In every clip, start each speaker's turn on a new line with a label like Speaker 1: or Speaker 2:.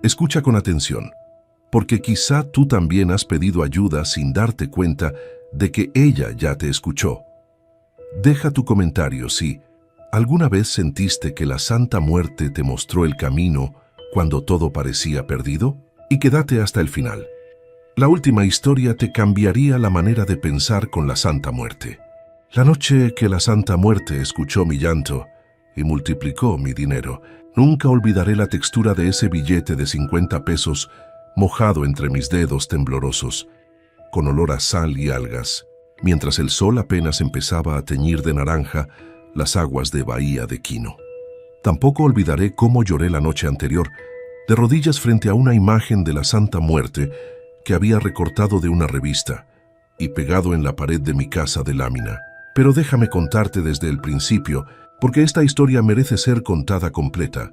Speaker 1: Escucha con atención, porque quizá tú también has pedido ayuda sin darte cuenta de que ella ya te escuchó. Deja tu comentario si alguna vez sentiste que la Santa Muerte te mostró el camino cuando todo parecía perdido, y quédate hasta el final. La última historia te cambiaría la manera de pensar con la Santa Muerte. La noche que la Santa Muerte escuchó mi llanto y multiplicó mi dinero, nunca olvidaré la textura de ese billete de 50 pesos mojado entre mis dedos temblorosos, con olor a sal y algas, mientras el sol apenas empezaba a teñir de naranja las aguas de Bahía de Quino. Tampoco olvidaré cómo lloré la noche anterior, de rodillas frente a una imagen de la Santa Muerte que había recortado de una revista y pegado en la pared de mi casa de lámina. Pero déjame contarte desde el principio, porque esta historia merece ser contada completa,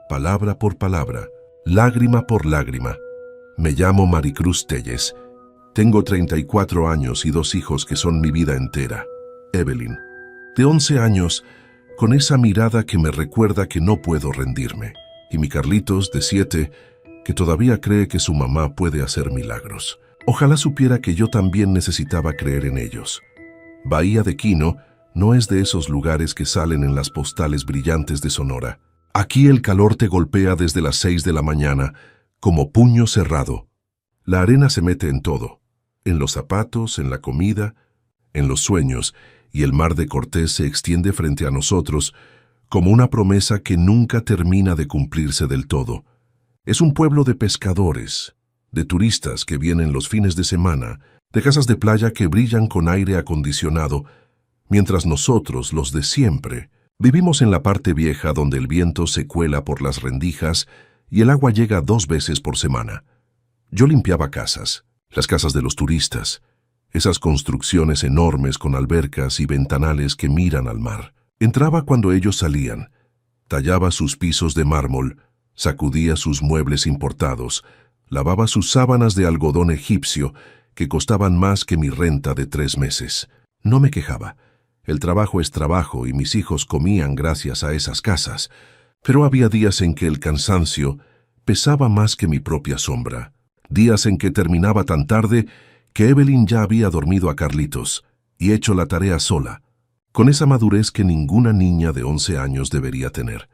Speaker 1: palabra por palabra, lágrima por lágrima. Me llamo Maricruz Telles. Tengo 34 años y 2 hijos que son mi vida entera. Evelyn, de 11 años, con esa mirada que me recuerda que no puedo rendirme. Y mi Carlitos, de 7, que todavía cree que su mamá puede hacer milagros. Ojalá supiera que yo también necesitaba creer en ellos. Bahía de Quino no es de esos lugares que salen en las postales brillantes de Sonora. Aquí el calor te golpea desde las 6 de la mañana, como puño cerrado. La arena se mete en todo, en los zapatos, en la comida, en los sueños, y el mar de Cortés se extiende frente a nosotros como una promesa que nunca termina de cumplirse del todo. Es un pueblo de pescadores, de turistas que vienen los fines de semana, de casas de playa que brillan con aire acondicionado, mientras nosotros, los de siempre, vivimos en la parte vieja donde el viento se cuela por las rendijas y el agua llega 2 veces por semana. Yo limpiaba casas, las casas de los turistas, esas construcciones enormes con albercas y ventanales que miran al mar. Entraba cuando ellos salían, tallaba sus pisos de mármol, sacudía sus muebles importados, lavaba sus sábanas de algodón egipcio que costaban más que mi renta de 3 meses. No me quejaba. El trabajo es trabajo y mis hijos comían gracias a esas casas, pero había días en que el cansancio pesaba más que mi propia sombra. Días en que terminaba tan tarde que Evelyn ya había dormido a Carlitos y hecho la tarea sola, con esa madurez que ninguna niña de 11 años debería tener.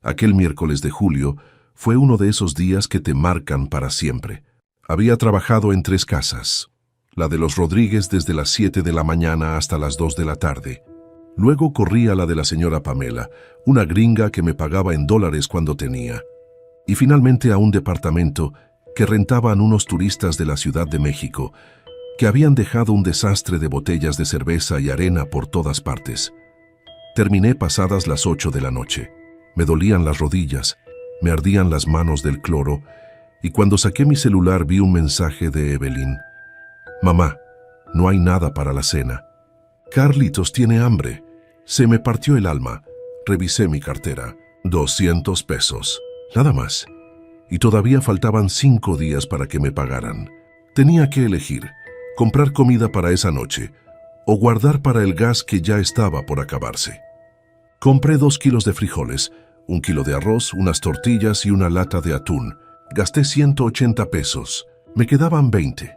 Speaker 1: Aquel miércoles de julio fue uno de esos días que te marcan para siempre. Había trabajado en 3 casas, la de los Rodríguez desde las 7 de la mañana hasta las 2 de la tarde. Luego corrí a la de la señora Pamela, una gringa que me pagaba en dólares cuando tenía. Y finalmente a un departamento que rentaban unos turistas de la Ciudad de México, que habían dejado un desastre de botellas de cerveza y arena por todas partes. Terminé pasadas las 8 de la noche. Me dolían las rodillas, me ardían las manos del cloro, y cuando saqué mi celular vi un mensaje de Evelyn. Mamá, no hay nada para la cena. Carlitos tiene hambre. Se me partió el alma. Revisé mi cartera. 200 pesos. Nada más. Y todavía faltaban 5 días para que me pagaran. Tenía que elegir, comprar comida para esa noche o guardar para el gas que ya estaba por acabarse. Compré 2 kilos de frijoles, 1 kilo de arroz, unas tortillas y una lata de atún. Gasté 180 pesos. Me quedaban 20.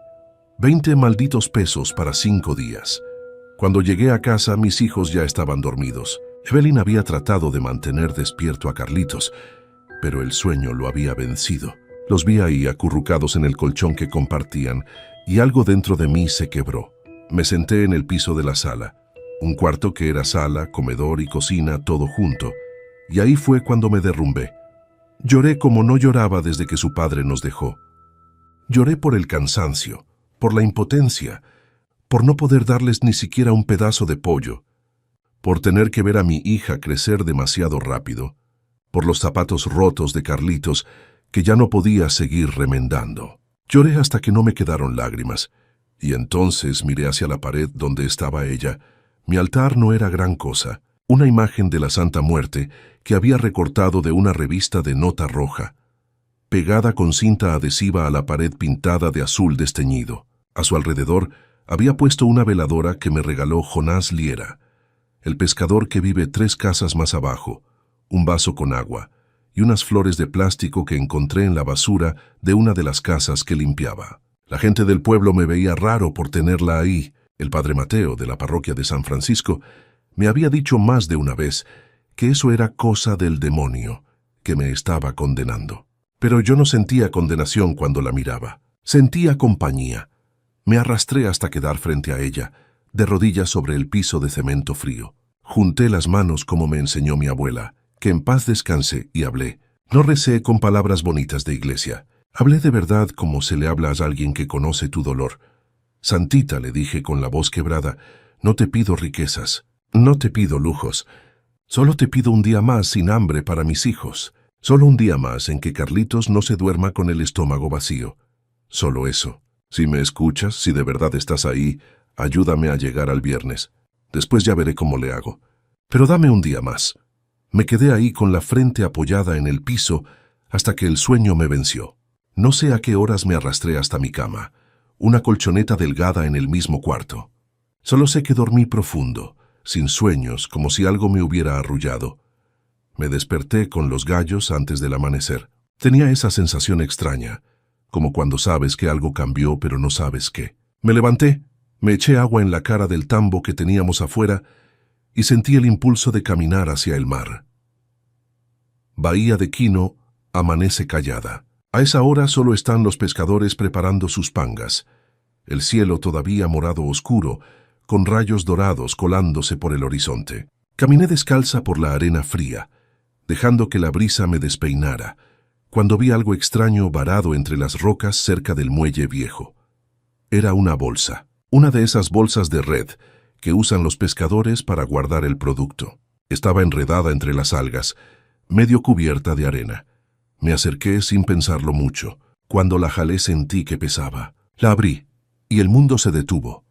Speaker 1: 20 malditos pesos para 5 días. Cuando llegué a casa, mis hijos ya estaban dormidos. Evelyn había tratado de mantener despierto a Carlitos, pero el sueño lo había vencido. Los vi ahí acurrucados en el colchón que compartían, y algo dentro de mí se quebró. Me senté en el piso de la sala, un cuarto que era sala, comedor y cocina, todo junto, y ahí fue cuando me derrumbé. Lloré como no lloraba desde que su padre nos dejó. Lloré por el cansancio, por la impotencia, por no poder darles ni siquiera un pedazo de pollo, por tener que ver a mi hija crecer demasiado rápido, por los zapatos rotos de Carlitos que ya no podía seguir remendando. Lloré hasta que no me quedaron lágrimas, y entonces miré hacia la pared donde estaba ella. Mi altar no era gran cosa, una imagen de la Santa Muerte que había recortado de una revista de nota roja, pegada con cinta adhesiva a la pared pintada de azul desteñido. A su alrededor había puesto una veladora que me regaló Jonás Liera, el pescador que vive 3 casas más abajo, un vaso con agua y unas flores de plástico que encontré en la basura de una de las casas que limpiaba. La gente del pueblo me veía raro por tenerla ahí. El padre Mateo, de la parroquia de San Francisco, me había dicho más de una vez que eso era cosa del demonio, que me estaba condenando. Pero yo no sentía condenación cuando la miraba. Sentía compañía. Me arrastré hasta quedar frente a ella, de rodillas sobre el piso de cemento frío. Junté las manos como me enseñó mi abuela, que en paz descanse, y hablé. No recé con palabras bonitas de iglesia. Hablé de verdad como se le habla a alguien que conoce tu dolor. Santita, le dije con la voz quebrada, no te pido riquezas, no te pido lujos. Solo te pido un día más sin hambre para mis hijos. Solo un día más en que Carlitos no se duerma con el estómago vacío. Solo eso. Si me escuchas, si de verdad estás ahí, ayúdame a llegar al viernes. Después ya veré cómo le hago. Pero dame un día más. Me quedé ahí con la frente apoyada en el piso hasta que el sueño me venció. No sé a qué horas me arrastré hasta mi cama, una colchoneta delgada en el mismo cuarto. Solo sé que dormí profundo, sin sueños, como si algo me hubiera arrullado. Me desperté con los gallos antes del amanecer. Tenía esa sensación extraña, como cuando sabes que algo cambió pero no sabes qué. Me levanté, me eché agua en la cara del tambo que teníamos afuera y sentí el impulso de caminar hacia el mar. Bahía de Quino amanece callada. A esa hora solo están los pescadores preparando sus pangas. El cielo todavía morado oscuro, con rayos dorados colándose por el horizonte. Caminé descalza por la arena fría, dejando que la brisa me despeinara, cuando vi algo extraño varado entre las rocas cerca del muelle viejo. Era una bolsa, una de esas bolsas de red que usan los pescadores para guardar el producto. Estaba enredada entre las algas, medio cubierta de arena. Me acerqué sin pensarlo mucho. Cuando la jalé sentí que pesaba. La abrí, y el mundo se detuvo.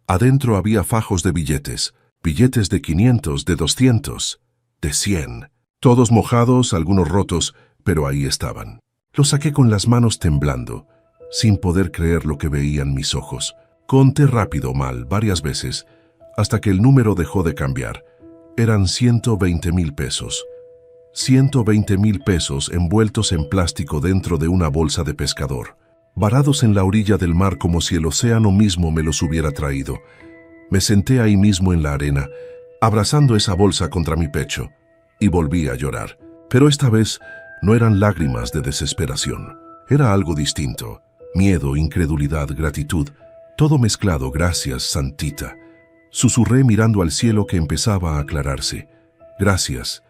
Speaker 1: Adentro había fajos de billetes de 500, de 200, de 100. Todos mojados, algunos rotos, pero ahí estaban. Los saqué con las manos temblando, sin poder creer lo que veían mis ojos. Conté rápido mal, varias veces, hasta que el número dejó de cambiar. Eran 120,000 pesos. 120,000 pesos envueltos en plástico dentro de una bolsa de pescador, varados en la orilla del mar como si el océano mismo me los hubiera traído. Me senté ahí mismo en la arena, abrazando esa bolsa contra mi pecho, y volví a llorar. Pero esta vez no eran lágrimas de desesperación. Era algo distinto. Miedo, incredulidad, gratitud, todo mezclado. Gracias, Santita. Susurré mirando al cielo que empezaba a aclararse. Gracias.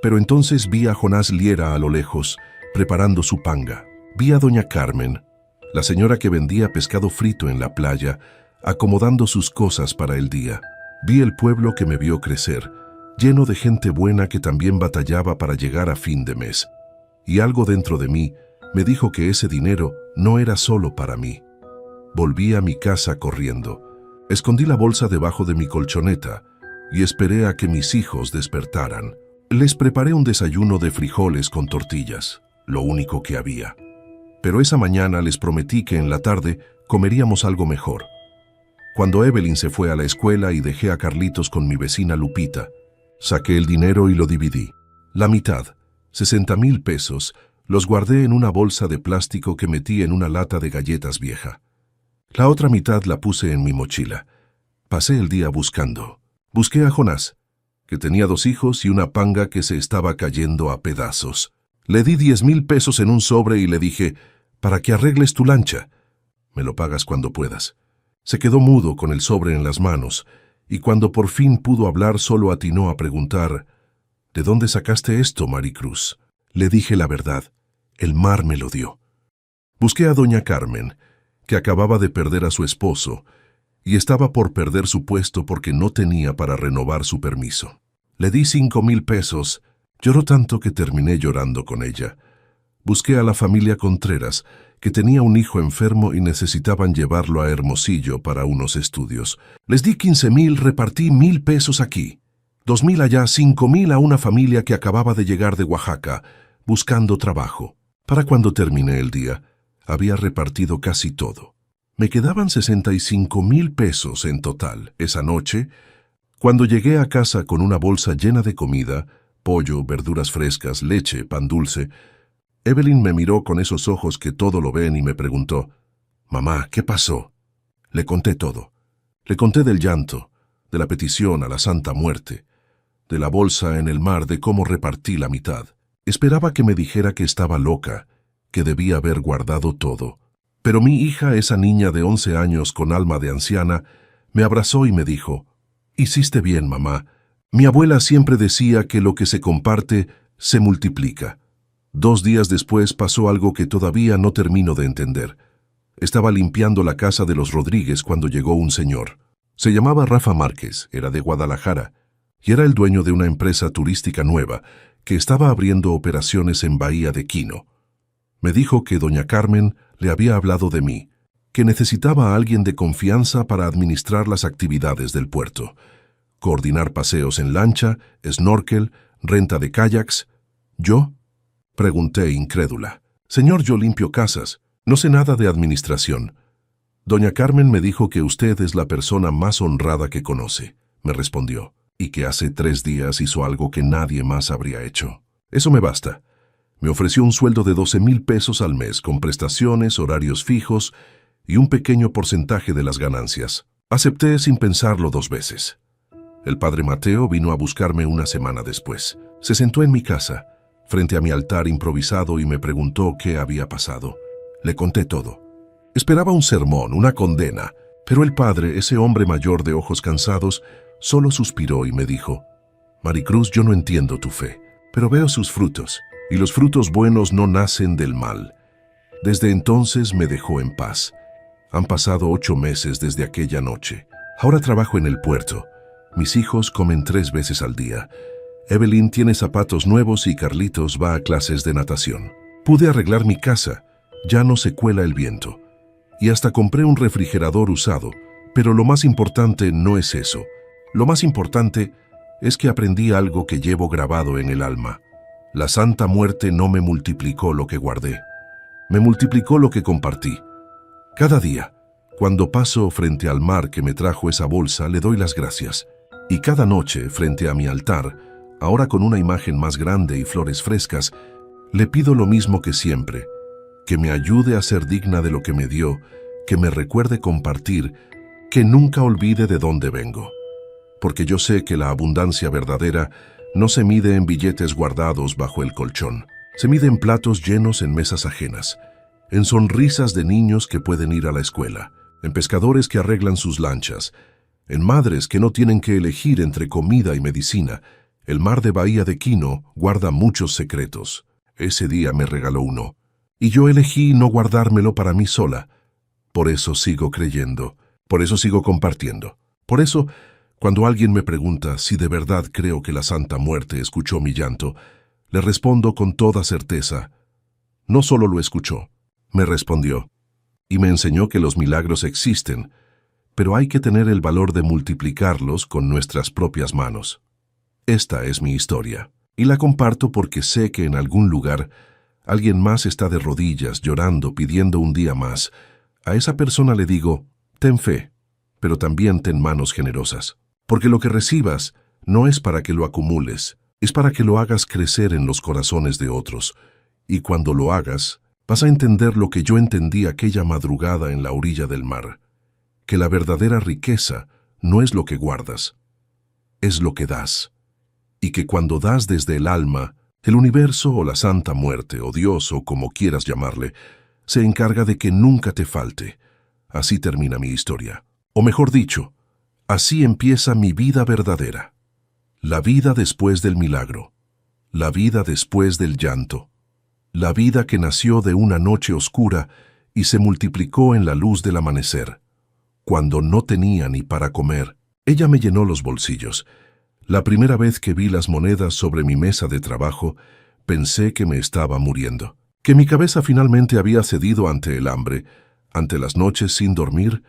Speaker 1: Pero entonces vi a Jonás Liera a lo lejos, preparando su panga. Vi a doña Carmen, la señora que vendía pescado frito en la playa, acomodando sus cosas para el día. Vi el pueblo que me vio crecer, lleno de gente buena que también batallaba para llegar a fin de mes. Y algo dentro de mí me dijo que ese dinero no era solo para mí. Volví a mi casa corriendo. Escondí la bolsa debajo de mi colchoneta y esperé a que mis hijos despertaran. Les preparé un desayuno de frijoles con tortillas, lo único que había. Pero esa mañana les prometí que en la tarde comeríamos algo mejor. Cuando Evelyn se fue a la escuela y dejé a Carlitos con mi vecina Lupita, saqué el dinero y lo dividí. La mitad, 60,000 pesos, los guardé en una bolsa de plástico que metí en una lata de galletas vieja. La otra mitad la puse en mi mochila. Pasé el día buscando. Busqué a Jonás, que tenía 2 hijos y una panga que se estaba cayendo a pedazos. Le di 10,000 pesos en un sobre y le dije, para que arregles tu lancha. Me lo pagas cuando puedas. Se quedó mudo con el sobre en las manos, y cuando por fin pudo hablar solo atinó a preguntar, ¿de dónde sacaste esto, Maricruz? Le dije la verdad, el mar me lo dio. Busqué a doña Carmen, que acababa de perder a su esposo, y estaba por perder su puesto porque no tenía para renovar su permiso. Le di 5,000 pesos, lloró tanto que terminé llorando con ella. Busqué a la familia Contreras, que tenía un hijo enfermo y necesitaban llevarlo a Hermosillo para unos estudios. Les di 15,000, repartí 1,000 pesos aquí, 2,000 allá, 5,000 a una familia que acababa de llegar de Oaxaca, buscando trabajo. Para cuando terminé el día, había repartido casi todo. Me quedaban 65,000 pesos en total. Esa noche, cuando llegué a casa con una bolsa llena de comida, pollo, verduras frescas, leche, pan dulce. Evelyn me miró con esos ojos que todo lo ven y me preguntó, «Mamá, ¿qué pasó?» Le conté todo. Le conté del llanto, de la petición a la Santa Muerte, de la bolsa en el mar, de cómo repartí la mitad. Esperaba que me dijera que estaba loca, que debía haber guardado todo. Pero mi hija, esa niña de 11 años con alma de anciana, me abrazó y me dijo, «Hiciste bien, mamá. Mi abuela siempre decía que lo que se comparte se multiplica». 2 días después pasó algo que todavía no termino de entender. Estaba limpiando la casa de los Rodríguez cuando llegó un señor. Se llamaba Rafa Márquez, era de Guadalajara, y era el dueño de una empresa turística nueva que estaba abriendo operaciones en Bahía de Quino. Me dijo que doña Carmen le había hablado de mí, que necesitaba a alguien de confianza para administrar las actividades del puerto, coordinar paseos en lancha, snorkel, renta de kayaks. ¿Yo? Pregunté incrédula. Señor, yo limpio casas, no sé nada de administración. Doña Carmen me dijo que usted es la persona más honrada que conoce, me respondió, y que hace 3 días hizo algo que nadie más habría hecho. Eso me basta. Me ofreció un sueldo de 12,000 pesos al mes, con prestaciones, horarios fijos y un pequeño porcentaje de las ganancias. Acepté sin pensarlo 2 veces. El padre Mateo vino a buscarme una semana después. Se sentó en mi casa, frente a mi altar improvisado, y me preguntó qué había pasado. Le conté todo. Esperaba un sermón, una condena, pero el padre, ese hombre mayor de ojos cansados, solo suspiró y me dijo, «Maricruz, yo no entiendo tu fe, pero veo sus frutos, y los frutos buenos no nacen del mal». Desde entonces me dejó en paz. Han pasado 8 meses desde aquella noche. Ahora trabajo en el puerto. Mis hijos comen 3 veces al día. Evelyn tiene zapatos nuevos y Carlitos va a clases de natación. Pude arreglar mi casa. Ya no se cuela el viento. Y hasta compré un refrigerador usado. Pero lo más importante no es eso. Lo más importante es que aprendí algo que llevo grabado en el alma. La Santa Muerte no me multiplicó lo que guardé. Me multiplicó lo que compartí. Cada día, cuando paso frente al mar que me trajo esa bolsa, le doy las gracias. Y cada noche, frente a mi altar, ahora con una imagen más grande y flores frescas, le pido lo mismo que siempre, que me ayude a ser digna de lo que me dio, que me recuerde compartir, que nunca olvide de dónde vengo. Porque yo sé que la abundancia verdadera no se mide en billetes guardados bajo el colchón, se mide en platos llenos en mesas ajenas, en sonrisas de niños que pueden ir a la escuela, en pescadores que arreglan sus lanchas, en madres que no tienen que elegir entre comida y medicina. El mar de Bahía de Quino guarda muchos secretos. Ese día me regaló uno, y yo elegí no guardármelo para mí sola. Por eso sigo creyendo, por eso sigo compartiendo. Por eso, cuando alguien me pregunta si de verdad creo que la Santa Muerte escuchó mi llanto, le respondo con toda certeza, no solo lo escuchó, me respondió, y me enseñó que los milagros existen, pero hay que tener el valor de multiplicarlos con nuestras propias manos. Esta es mi historia, y la comparto porque sé que en algún lugar alguien más está de rodillas llorando pidiendo un día más. A esa persona le digo, ten fe, pero también ten manos generosas, porque lo que recibas no es para que lo acumules, es para que lo hagas crecer en los corazones de otros, y cuando lo hagas, vas a entender lo que yo entendí aquella madrugada en la orilla del mar, que la verdadera riqueza no es lo que guardas, es lo que das. Y que cuando das desde el alma, el universo o la Santa Muerte o Dios o como quieras llamarle, se encarga de que nunca te falte. Así termina mi historia. O mejor dicho, así empieza mi vida verdadera. La vida después del milagro. La vida después del llanto. La vida que nació de una noche oscura y se multiplicó en la luz del amanecer. Cuando no tenía ni para comer, ella me llenó los bolsillos. La primera vez que vi las monedas sobre mi mesa de trabajo, pensé que me estaba muriendo, que mi cabeza finalmente había cedido ante el hambre, ante las noches sin dormir,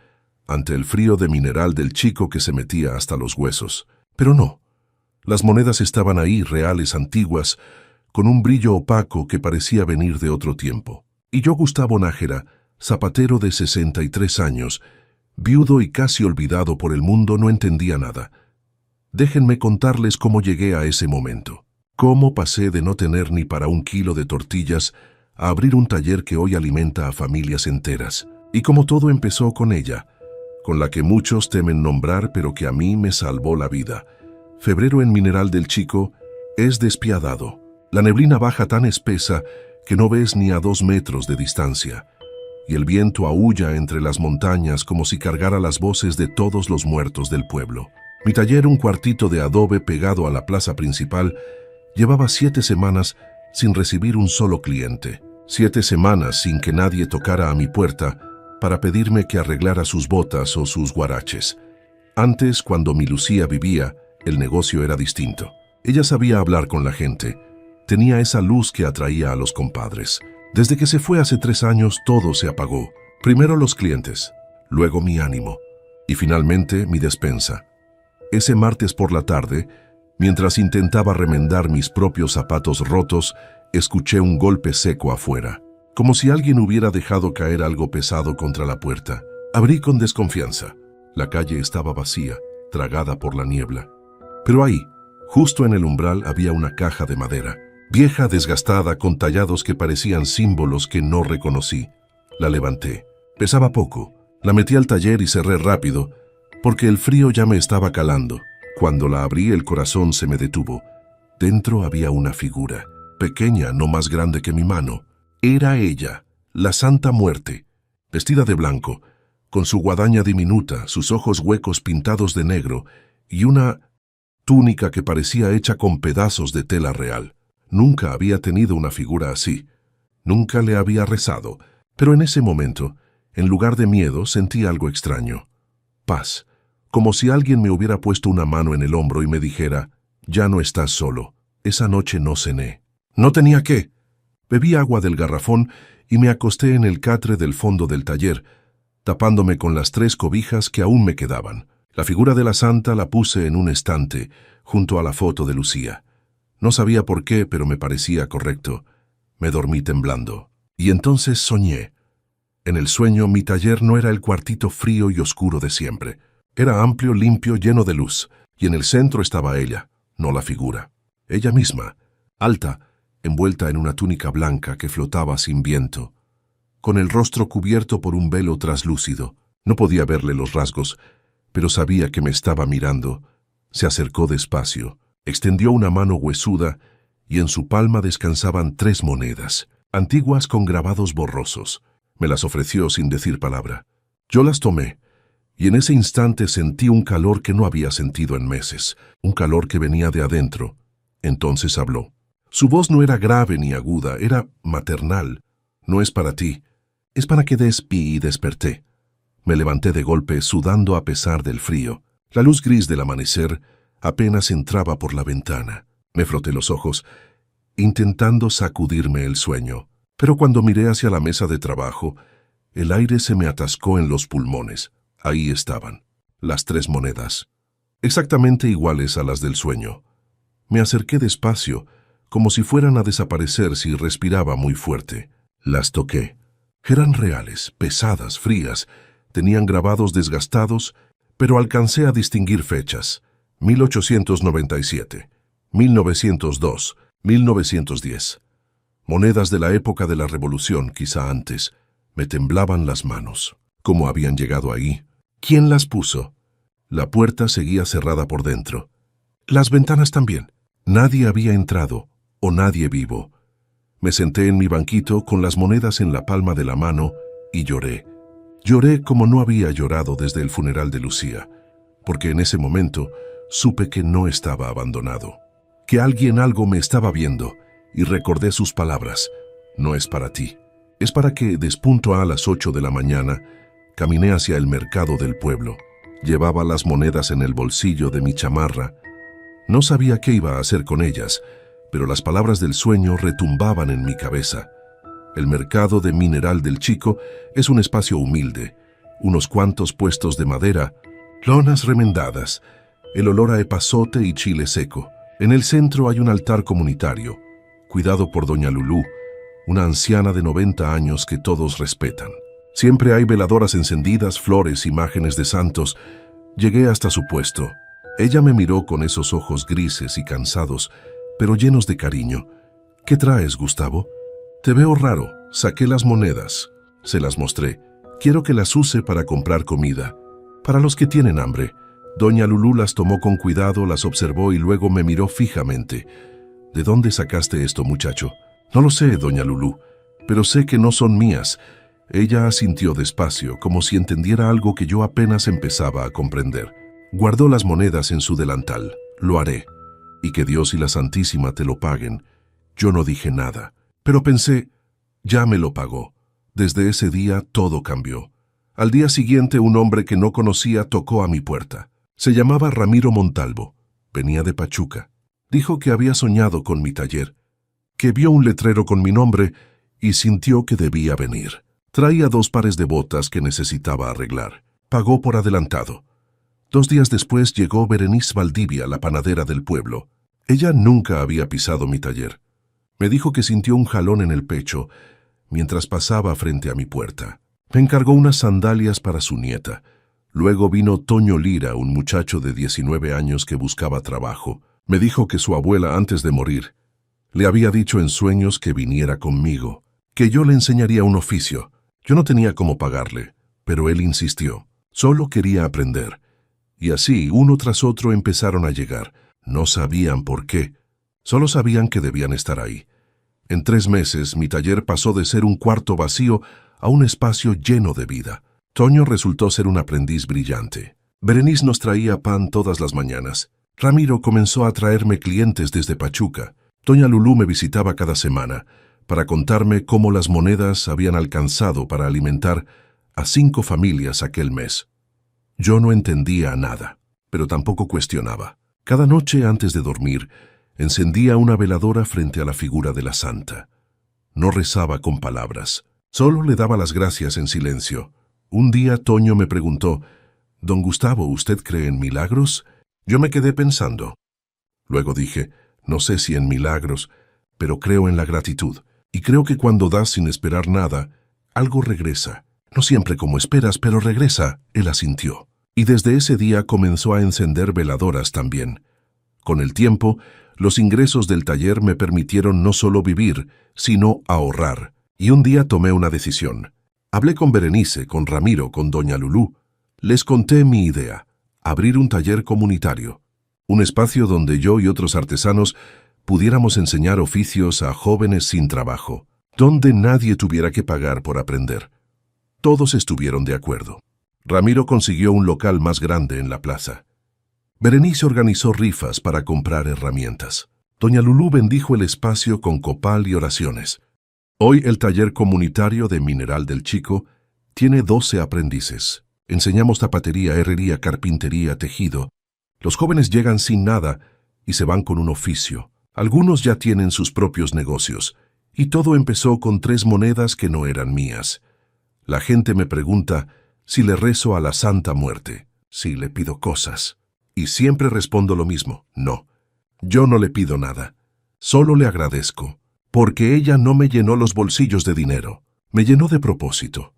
Speaker 1: ante el frío de mineral del chico que se metía hasta los huesos. Pero no, las monedas estaban ahí, reales, antiguas, con un brillo opaco que parecía venir de otro tiempo. Y yo, Gustavo Nájera, zapatero de 63 años, viudo y casi olvidado por el mundo, no entendía nada. Déjenme contarles cómo llegué a ese momento. ¿Cómo pasé de no tener ni para 1 kilo de tortillas a abrir un taller que hoy alimenta a familias enteras? Y cómo todo empezó con ella, con la que muchos temen nombrar, pero que a mí me salvó la vida. Febrero en Mineral del Chico es despiadado. La neblina baja tan espesa que no ves ni a 2 metros de distancia, y el viento aúlla entre las montañas como si cargara las voces de todos los muertos del pueblo. Mi taller, un cuartito de adobe pegado a la plaza principal, llevaba 7 semanas sin recibir un solo cliente. 7 semanas sin que nadie tocara a mi puerta para pedirme que arreglara sus botas o sus guaraches. Antes, cuando mi Lucía vivía, el negocio era distinto. Ella sabía hablar con la gente. Tenía esa luz que atraía a los compadres. Desde que se fue hace 3 años, todo se apagó. Primero los clientes, luego mi ánimo y finalmente mi despensa. Ese martes por la tarde, mientras intentaba remendar mis propios zapatos rotos, escuché un golpe seco afuera, como si alguien hubiera dejado caer algo pesado contra la puerta. Abrí con desconfianza. La calle estaba vacía, tragada por la niebla. Pero ahí, justo en el umbral, había una caja de madera, vieja, desgastada, con tallados que parecían símbolos que no reconocí. La levanté. Pesaba poco. La metí al taller y cerré rápido, porque el frío ya me estaba calando. Cuando la abrí, el corazón se me detuvo. Dentro había una figura, pequeña, no más grande que mi mano. Era ella, la Santa Muerte, vestida de blanco, con su guadaña diminuta, sus ojos huecos pintados de negro y una túnica que parecía hecha con pedazos de tela real. Nunca había tenido una figura así. Nunca le había rezado, pero en ese momento, en lugar de miedo, sentí algo extraño. Paz, como si alguien me hubiera puesto una mano en el hombro y me dijera, ya no estás solo. Esa noche no cené. No tenía qué. Bebí agua del garrafón y me acosté en el catre del fondo del taller, tapándome con las 3 cobijas que aún me quedaban. La figura de la santa la puse en un estante, junto a la foto de Lucía. No sabía por qué, pero me parecía correcto. Me dormí temblando. Y entonces soñé. En el sueño, mi taller no era el cuartito frío y oscuro de siempre. Era amplio, limpio, lleno de luz, y en el centro estaba ella, no la figura. Ella misma, alta, envuelta en una túnica blanca que flotaba sin viento, con el rostro cubierto por un velo traslúcido. No podía verle los rasgos, pero sabía que me estaba mirando. Se acercó despacio, extendió una mano huesuda y en su palma descansaban 3 monedas, antiguas con grabados borrosos. Me las ofreció sin decir palabra. Yo las tomé, y en ese instante sentí un calor que no había sentido en meses, un calor que venía de adentro. Entonces habló. Su voz no era grave ni aguda, era maternal. No es para ti, es para que des pie. Y desperté. Me levanté de golpe, sudando a pesar del frío. La luz gris del amanecer apenas entraba por la ventana. Me froté los ojos, intentando sacudirme el sueño. Pero cuando miré hacia la mesa de trabajo, el aire se me atascó en los pulmones. Ahí estaban, las 3 monedas, exactamente iguales a las del sueño. Me acerqué despacio, como si fueran a desaparecer si respiraba muy fuerte. Las toqué. Eran reales, pesadas, frías, tenían grabados desgastados, pero alcancé a distinguir fechas. 1897, 1902, 1910. Monedas de la época de la Revolución, quizá antes. Me temblaban las manos. ¿Cómo habían llegado ahí? ¿Quién las puso? La puerta seguía cerrada por dentro. Las ventanas también. Nadie había entrado, o nadie vivo. Me senté en mi banquito con las monedas en la palma de la mano y lloré. Lloré como no había llorado desde el funeral de Lucía, porque en ese momento supe que no estaba abandonado, que algo me estaba viendo, y recordé sus palabras. No es para ti. Es para que, despunto a las 8 de la mañana, caminé hacia el mercado del pueblo. Llevaba las monedas en el bolsillo de mi chamarra. No sabía qué iba a hacer con ellas, pero las palabras del sueño retumbaban en mi cabeza. El mercado de Mineral del Chico es un espacio humilde, unos cuantos puestos de madera, lonas remendadas, el olor a epazote y chile seco. En el centro hay un altar comunitario, cuidado por doña Lulú, una anciana de 90 años que todos respetan. Siempre hay veladoras encendidas, flores, imágenes de santos. Llegué hasta su puesto. Ella me miró con esos ojos grises y cansados pero llenos de cariño. ¿Qué traes, Gustavo? Te veo raro. Saqué las monedas. Se las mostré. Quiero que las use para comprar comida. Para los que tienen hambre. Doña Lulú las tomó con cuidado, las observó y luego me miró fijamente. ¿De dónde sacaste esto, muchacho? No lo sé, doña Lulú, pero sé que no son mías. Ella asintió despacio, como si entendiera algo que yo apenas empezaba a comprender. Guardó las monedas en su delantal. Lo haré. Y que Dios y la Santísima te lo paguen. Yo no dije nada, pero pensé, ya me lo pagó. Desde ese día todo cambió. Al día siguiente un hombre que no conocía tocó a mi puerta. Se llamaba Ramiro Montalvo. Venía de Pachuca. Dijo que había soñado con mi taller, que vio un letrero con mi nombre y sintió que debía venir. Traía 2 pares de botas que necesitaba arreglar. Pagó por adelantado. 2 días después llegó Berenice Valdivia, la panadera del pueblo. Ella nunca había pisado mi taller. Me dijo que sintió un jalón en el pecho mientras pasaba frente a mi puerta. Me encargó unas sandalias para su nieta. Luego vino Toño Lira, un muchacho de 19 años que buscaba trabajo. Me dijo que su abuela, antes de morir, le había dicho en sueños que viniera conmigo, que yo le enseñaría un oficio. Yo no tenía cómo pagarle, pero él insistió. Solo quería aprender. Y así, uno tras otro empezaron a llegar. No sabían por qué. Solo sabían que debían estar ahí. En 3 meses, mi taller pasó de ser un cuarto vacío a un espacio lleno de vida. Toño resultó ser un aprendiz brillante. Berenice nos traía pan todas las mañanas. Ramiro comenzó a traerme clientes desde Pachuca. Doña Lulú me visitaba cada semana para contarme cómo las monedas habían alcanzado para alimentar a 5 familias aquel mes. Yo no entendía nada, pero tampoco cuestionaba. Cada noche antes de dormir, encendía una veladora frente a la figura de la santa. No rezaba con palabras, solo le daba las gracias en silencio. Un día Toño me preguntó, «Don Gustavo, ¿usted cree en milagros?» Yo me quedé pensando. Luego dije, no sé si en milagros, pero creo en la gratitud. Y creo que cuando das sin esperar nada, algo regresa. No siempre como esperas, pero regresa, él asintió. Y desde ese día comenzó a encender veladoras también. Con el tiempo, los ingresos del taller me permitieron no solo vivir, sino ahorrar. Y un día tomé una decisión. Hablé con Berenice, con Ramiro, con doña Lulú. Les conté mi idea, abrir un taller comunitario. Un espacio donde yo y otros artesanos pudiéramos enseñar oficios a jóvenes sin trabajo, donde nadie tuviera que pagar por aprender. Todos estuvieron de acuerdo. Ramiro consiguió un local más grande en la plaza. Berenice organizó rifas para comprar herramientas. Doña Lulú bendijo el espacio con copal y oraciones. Hoy el taller comunitario de Mineral del Chico tiene 12 aprendices. Enseñamos zapatería, herrería, carpintería, tejido. Los jóvenes llegan sin nada y se van con un oficio. Algunos ya tienen sus propios negocios. Y todo empezó con 3 monedas que no eran mías. La gente me pregunta si le rezo a la Santa Muerte, si le pido cosas. Y siempre respondo lo mismo, no. Yo no le pido nada. Solo le agradezco, porque ella no me llenó los bolsillos de dinero. Me llenó de propósito.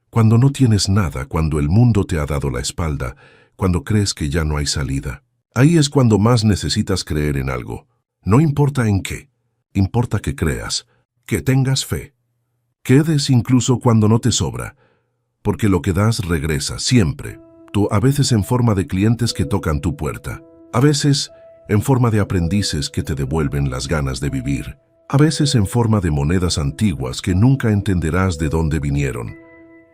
Speaker 1: Cuando no tienes nada, cuando el mundo te ha dado la espalda, cuando crees que ya no hay salida, ahí es cuando más necesitas creer en algo. No importa en qué, importa que creas, que tengas fe. Que des incluso cuando no te sobra, porque lo que das regresa siempre. Tú, a veces en forma de clientes que tocan tu puerta, a veces en forma de aprendices que te devuelven las ganas de vivir, a veces en forma de monedas antiguas que nunca entenderás de dónde vinieron,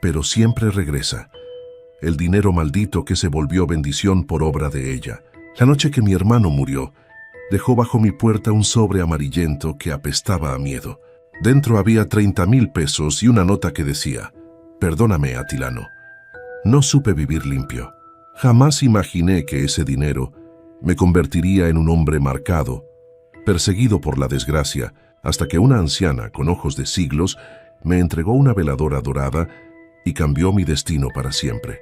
Speaker 1: pero siempre regresa. El dinero maldito que se volvió bendición por obra de ella. La noche que mi hermano murió, dejó bajo mi puerta un sobre amarillento que apestaba a miedo. Dentro había 30,000 pesos y una nota que decía, «Perdóname, Atilano. No supe vivir limpio. Jamás imaginé que ese dinero me convertiría en un hombre marcado, perseguido por la desgracia, hasta que una anciana con ojos de siglos me entregó una veladora dorada y cambió mi destino para siempre.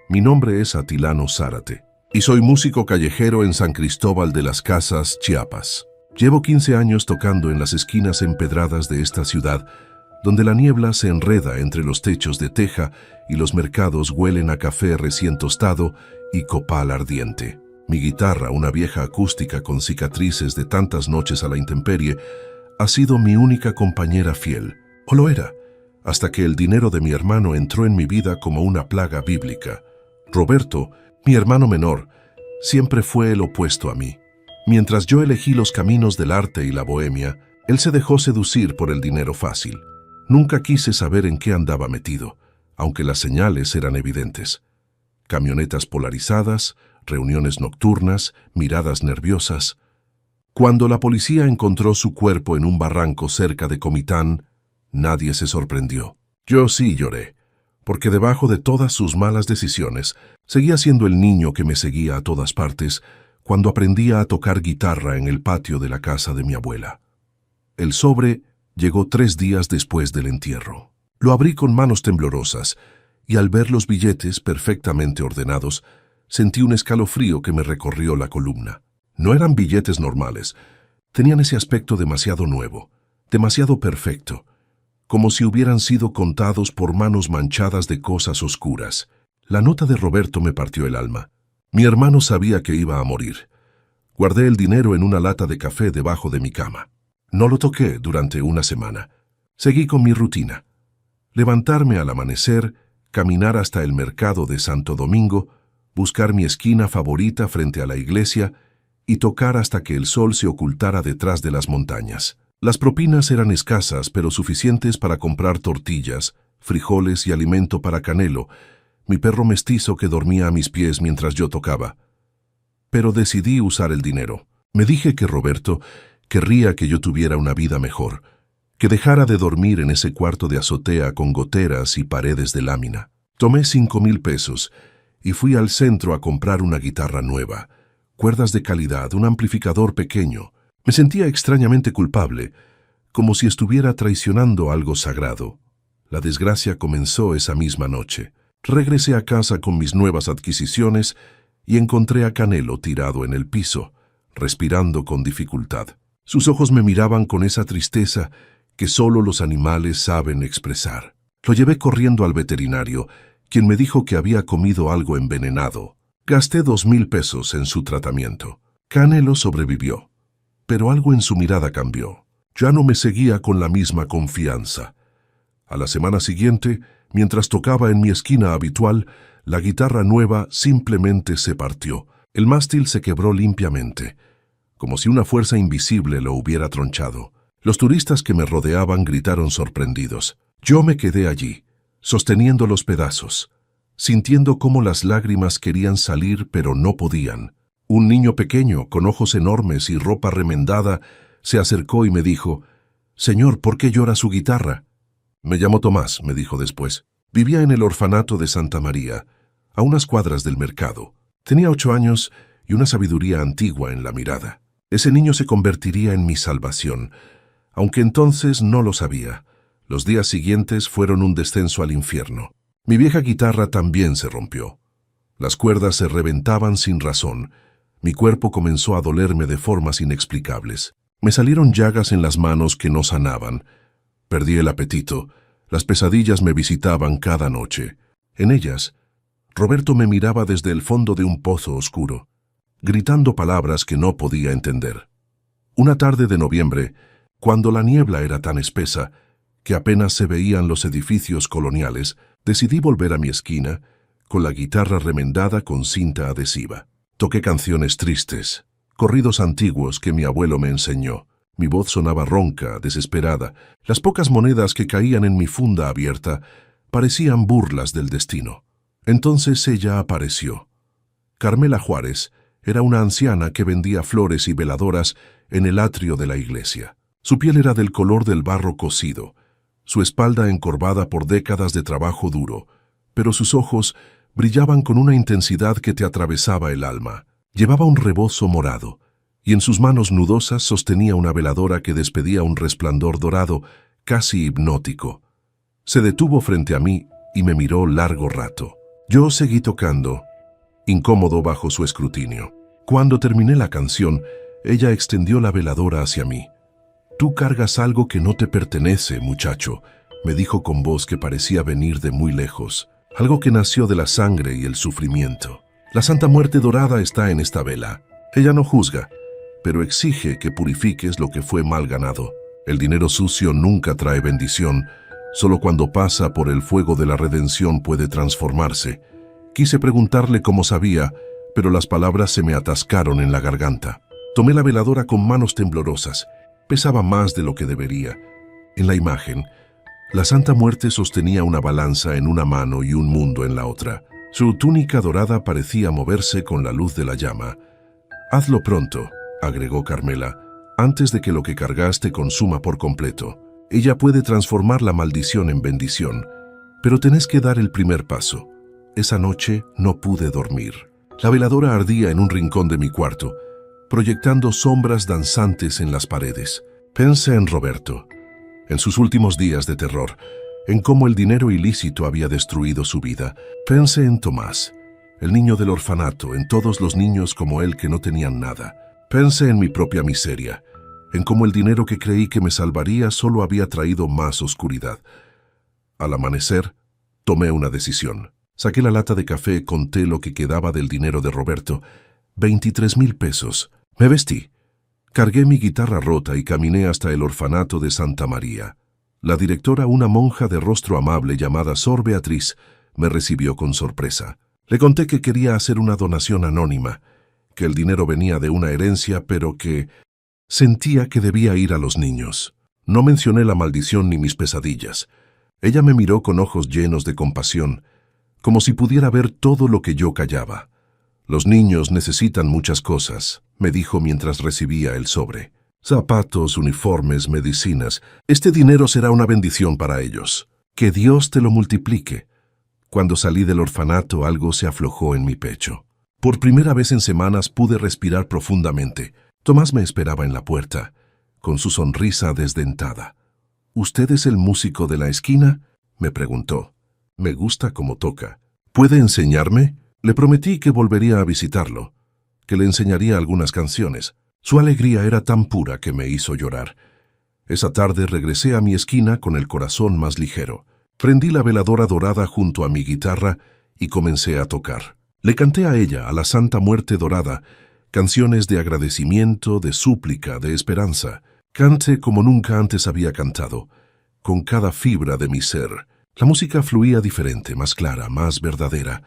Speaker 1: Mi nombre es Atilano Zárate y soy músico callejero en San Cristóbal de las Casas, Chiapas. Llevo 15 años tocando en las esquinas empedradas de esta ciudad, donde la niebla se enreda entre los techos de teja y los mercados huelen a café recién tostado y copal ardiente. Mi guitarra, una vieja acústica con cicatrices de tantas noches a la intemperie, ha sido mi única compañera fiel, o lo era, hasta que el dinero de mi hermano entró en mi vida como una plaga bíblica. Roberto, mi hermano menor, siempre fue el opuesto a mí. Mientras yo elegí los caminos del arte y la bohemia, él se dejó seducir por el dinero fácil. Nunca quise saber en qué andaba metido, aunque las señales eran evidentes. Camionetas polarizadas, reuniones nocturnas, miradas nerviosas. Cuando la policía encontró su cuerpo en un barranco cerca de Comitán, nadie se sorprendió. Yo sí lloré, porque debajo de todas sus malas decisiones, seguía siendo el niño que me seguía a todas partes cuando aprendía a tocar guitarra en el patio de la casa de mi abuela. El sobre llegó 3 días después del entierro. Lo abrí con manos temblorosas, y al ver los billetes perfectamente ordenados, sentí un escalofrío que me recorrió la columna. No eran billetes normales, tenían ese aspecto demasiado nuevo, demasiado perfecto, como si hubieran sido contados por manos manchadas de cosas oscuras. La nota de Roberto me partió el alma. Mi hermano sabía que iba a morir. Guardé el dinero en una lata de café debajo de mi cama. No lo toqué durante una semana. Seguí con mi rutina. Levantarme al amanecer, caminar hasta el mercado de Santo Domingo, buscar mi esquina favorita frente a la iglesia y tocar hasta que el sol se ocultara detrás de las montañas. Las propinas eran escasas, pero suficientes para comprar tortillas, frijoles y alimento para Canelo, mi perro mestizo que dormía a mis pies mientras yo tocaba. Pero decidí usar el dinero. Me dije que Roberto querría que yo tuviera una vida mejor, que dejara de dormir en ese cuarto de azotea con goteras y paredes de lámina. Tomé 5,000 pesos y fui al centro a comprar una guitarra nueva, cuerdas de calidad, un amplificador pequeño. Me sentía extrañamente culpable, como si estuviera traicionando algo sagrado. La desgracia comenzó esa misma noche. Regresé a casa con mis nuevas adquisiciones y encontré a Canelo tirado en el piso, respirando con dificultad. Sus ojos me miraban con esa tristeza que solo los animales saben expresar. Lo llevé corriendo al veterinario, quien me dijo que había comido algo envenenado. Gasté 2,000 pesos en su tratamiento. Canelo sobrevivió, pero algo en su mirada cambió. Ya no me seguía con la misma confianza. A la semana siguiente, mientras tocaba en mi esquina habitual, la guitarra nueva simplemente se partió. El mástil se quebró limpiamente, como si una fuerza invisible lo hubiera tronchado. Los turistas que me rodeaban gritaron sorprendidos. Yo me quedé allí, sosteniendo los pedazos, sintiendo cómo las lágrimas querían salir pero no podían. Un niño pequeño, con ojos enormes y ropa remendada, se acercó y me dijo: «Señor, ¿por qué llora su guitarra?» «Me llamo Tomás», me dijo después. Vivía en el orfanato de Santa María, a unas cuadras del mercado. Tenía 8 años y una sabiduría antigua en la mirada. Ese niño se convertiría en mi salvación, aunque entonces no lo sabía. Los días siguientes fueron un descenso al infierno. Mi vieja guitarra también se rompió. Las cuerdas se reventaban sin razón. Mi cuerpo comenzó a dolerme de formas inexplicables. Me salieron llagas en las manos que no sanaban. Perdí el apetito. Las pesadillas me visitaban cada noche. En ellas, Roberto me miraba desde el fondo de un pozo oscuro, gritando palabras que no podía entender. Una tarde de noviembre, cuando la niebla era tan espesa que apenas se veían los edificios coloniales, decidí volver a mi esquina con la guitarra remendada con cinta adhesiva. Toqué canciones tristes, corridos antiguos que mi abuelo me enseñó. Mi voz sonaba ronca, desesperada. Las pocas monedas que caían en mi funda abierta parecían burlas del destino. Entonces ella apareció. Carmela Juárez era una anciana que vendía flores y veladoras en el atrio de la iglesia. Su piel era del color del barro cocido, su espalda encorvada por décadas de trabajo duro, pero sus ojos brillaban con una intensidad que te atravesaba el alma. Llevaba un rebozo morado, y en sus manos nudosas sostenía una veladora que despedía un resplandor dorado, casi hipnótico. Se detuvo frente a mí y me miró largo rato. Yo seguí tocando, incómodo bajo su escrutinio. Cuando terminé la canción, ella extendió la veladora hacia mí. «Tú cargas algo que no te pertenece, muchacho», me dijo con voz que parecía venir de muy lejos, algo que nació de la sangre y el sufrimiento. La Santa Muerte Dorada está en esta vela. Ella no juzga, pero exige que purifiques lo que fue mal ganado. El dinero sucio nunca trae bendición, solo cuando pasa por el fuego de la redención puede transformarse. Quise preguntarle cómo sabía, pero las palabras se me atascaron en la garganta. Tomé la veladora con manos temblorosas. Pesaba más de lo que debería. En la imagen, la Santa Muerte sostenía una balanza en una mano y un mundo en la otra. Su túnica dorada parecía moverse con la luz de la llama. «Hazlo pronto», agregó Carmela, «antes de que lo que cargaste consuma por completo. Ella puede transformar la maldición en bendición, pero tenés que dar el primer paso». Esa noche no pude dormir. La veladora ardía en un rincón de mi cuarto, proyectando sombras danzantes en las paredes. Pensé en Roberto, en sus últimos días de terror, en cómo el dinero ilícito había destruido su vida. Pensé en Tomás, el niño del orfanato, en todos los niños como él que no tenían nada. Pensé en mi propia miseria, en cómo el dinero que creí que me salvaría solo había traído más oscuridad. Al amanecer, tomé una decisión. Saqué la lata de café, conté lo que quedaba del dinero de Roberto, 23,000 pesos. Me vestí. Cargué mi guitarra rota y caminé hasta el orfanato de Santa María. La directora, una monja de rostro amable llamada Sor Beatriz, me recibió con sorpresa. Le conté que quería hacer una donación anónima, que el dinero venía de una herencia, pero que sentía que debía ir a los niños. No mencioné la maldición ni mis pesadillas. Ella me miró con ojos llenos de compasión, como si pudiera ver todo lo que yo callaba. «Los niños necesitan muchas cosas», me dijo mientras recibía el sobre. «Zapatos, uniformes, medicinas. Este dinero será una bendición para ellos. Que Dios te lo multiplique». Cuando salí del orfanato, algo se aflojó en mi pecho. Por primera vez en semanas pude respirar profundamente. Tomás me esperaba en la puerta, con su sonrisa desdentada. «¿Usted es el músico de la esquina?», me preguntó. «Me gusta cómo toca. ¿Puede enseñarme?». Le prometí que volvería a visitarlo, que le enseñaría algunas canciones. Su alegría era tan pura que me hizo llorar. Esa tarde regresé a mi esquina con el corazón más ligero. Prendí la veladora dorada junto a mi guitarra y comencé a tocar. Le canté a ella, a la Santa Muerte Dorada, canciones de agradecimiento, de súplica, de esperanza. Canté como nunca antes había cantado, con cada fibra de mi ser. La música fluía diferente, más clara, más verdadera.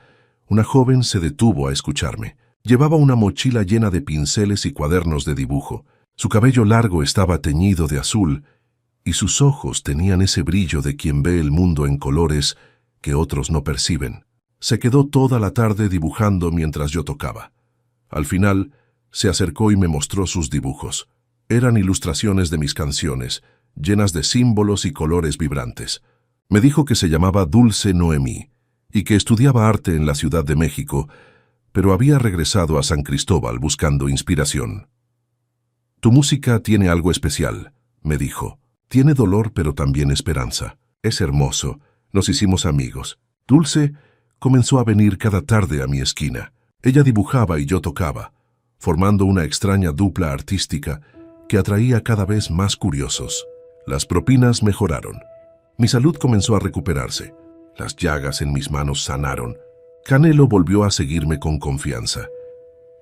Speaker 1: Una joven se detuvo a escucharme. Llevaba una mochila llena de pinceles y cuadernos de dibujo. Su cabello largo estaba teñido de azul y sus ojos tenían ese brillo de quien ve el mundo en colores que otros no perciben. Se quedó toda la tarde dibujando mientras yo tocaba. Al final, se acercó y me mostró sus dibujos. Eran ilustraciones de mis canciones, llenas de símbolos y colores vibrantes. Me dijo que se llamaba Dulce Noemí y que estudiaba arte en la Ciudad de México, pero había regresado a San Cristóbal buscando inspiración. «Tu música tiene algo especial», me dijo. «Tiene dolor, pero también esperanza. Es hermoso». Nos hicimos amigos. Dulce comenzó a venir cada tarde a mi esquina. Ella dibujaba y yo tocaba, formando una extraña dupla artística que atraía cada vez más curiosos. Las propinas mejoraron. Mi salud comenzó a recuperarse. Las llagas en mis manos sanaron. Canelo volvió a seguirme con confianza.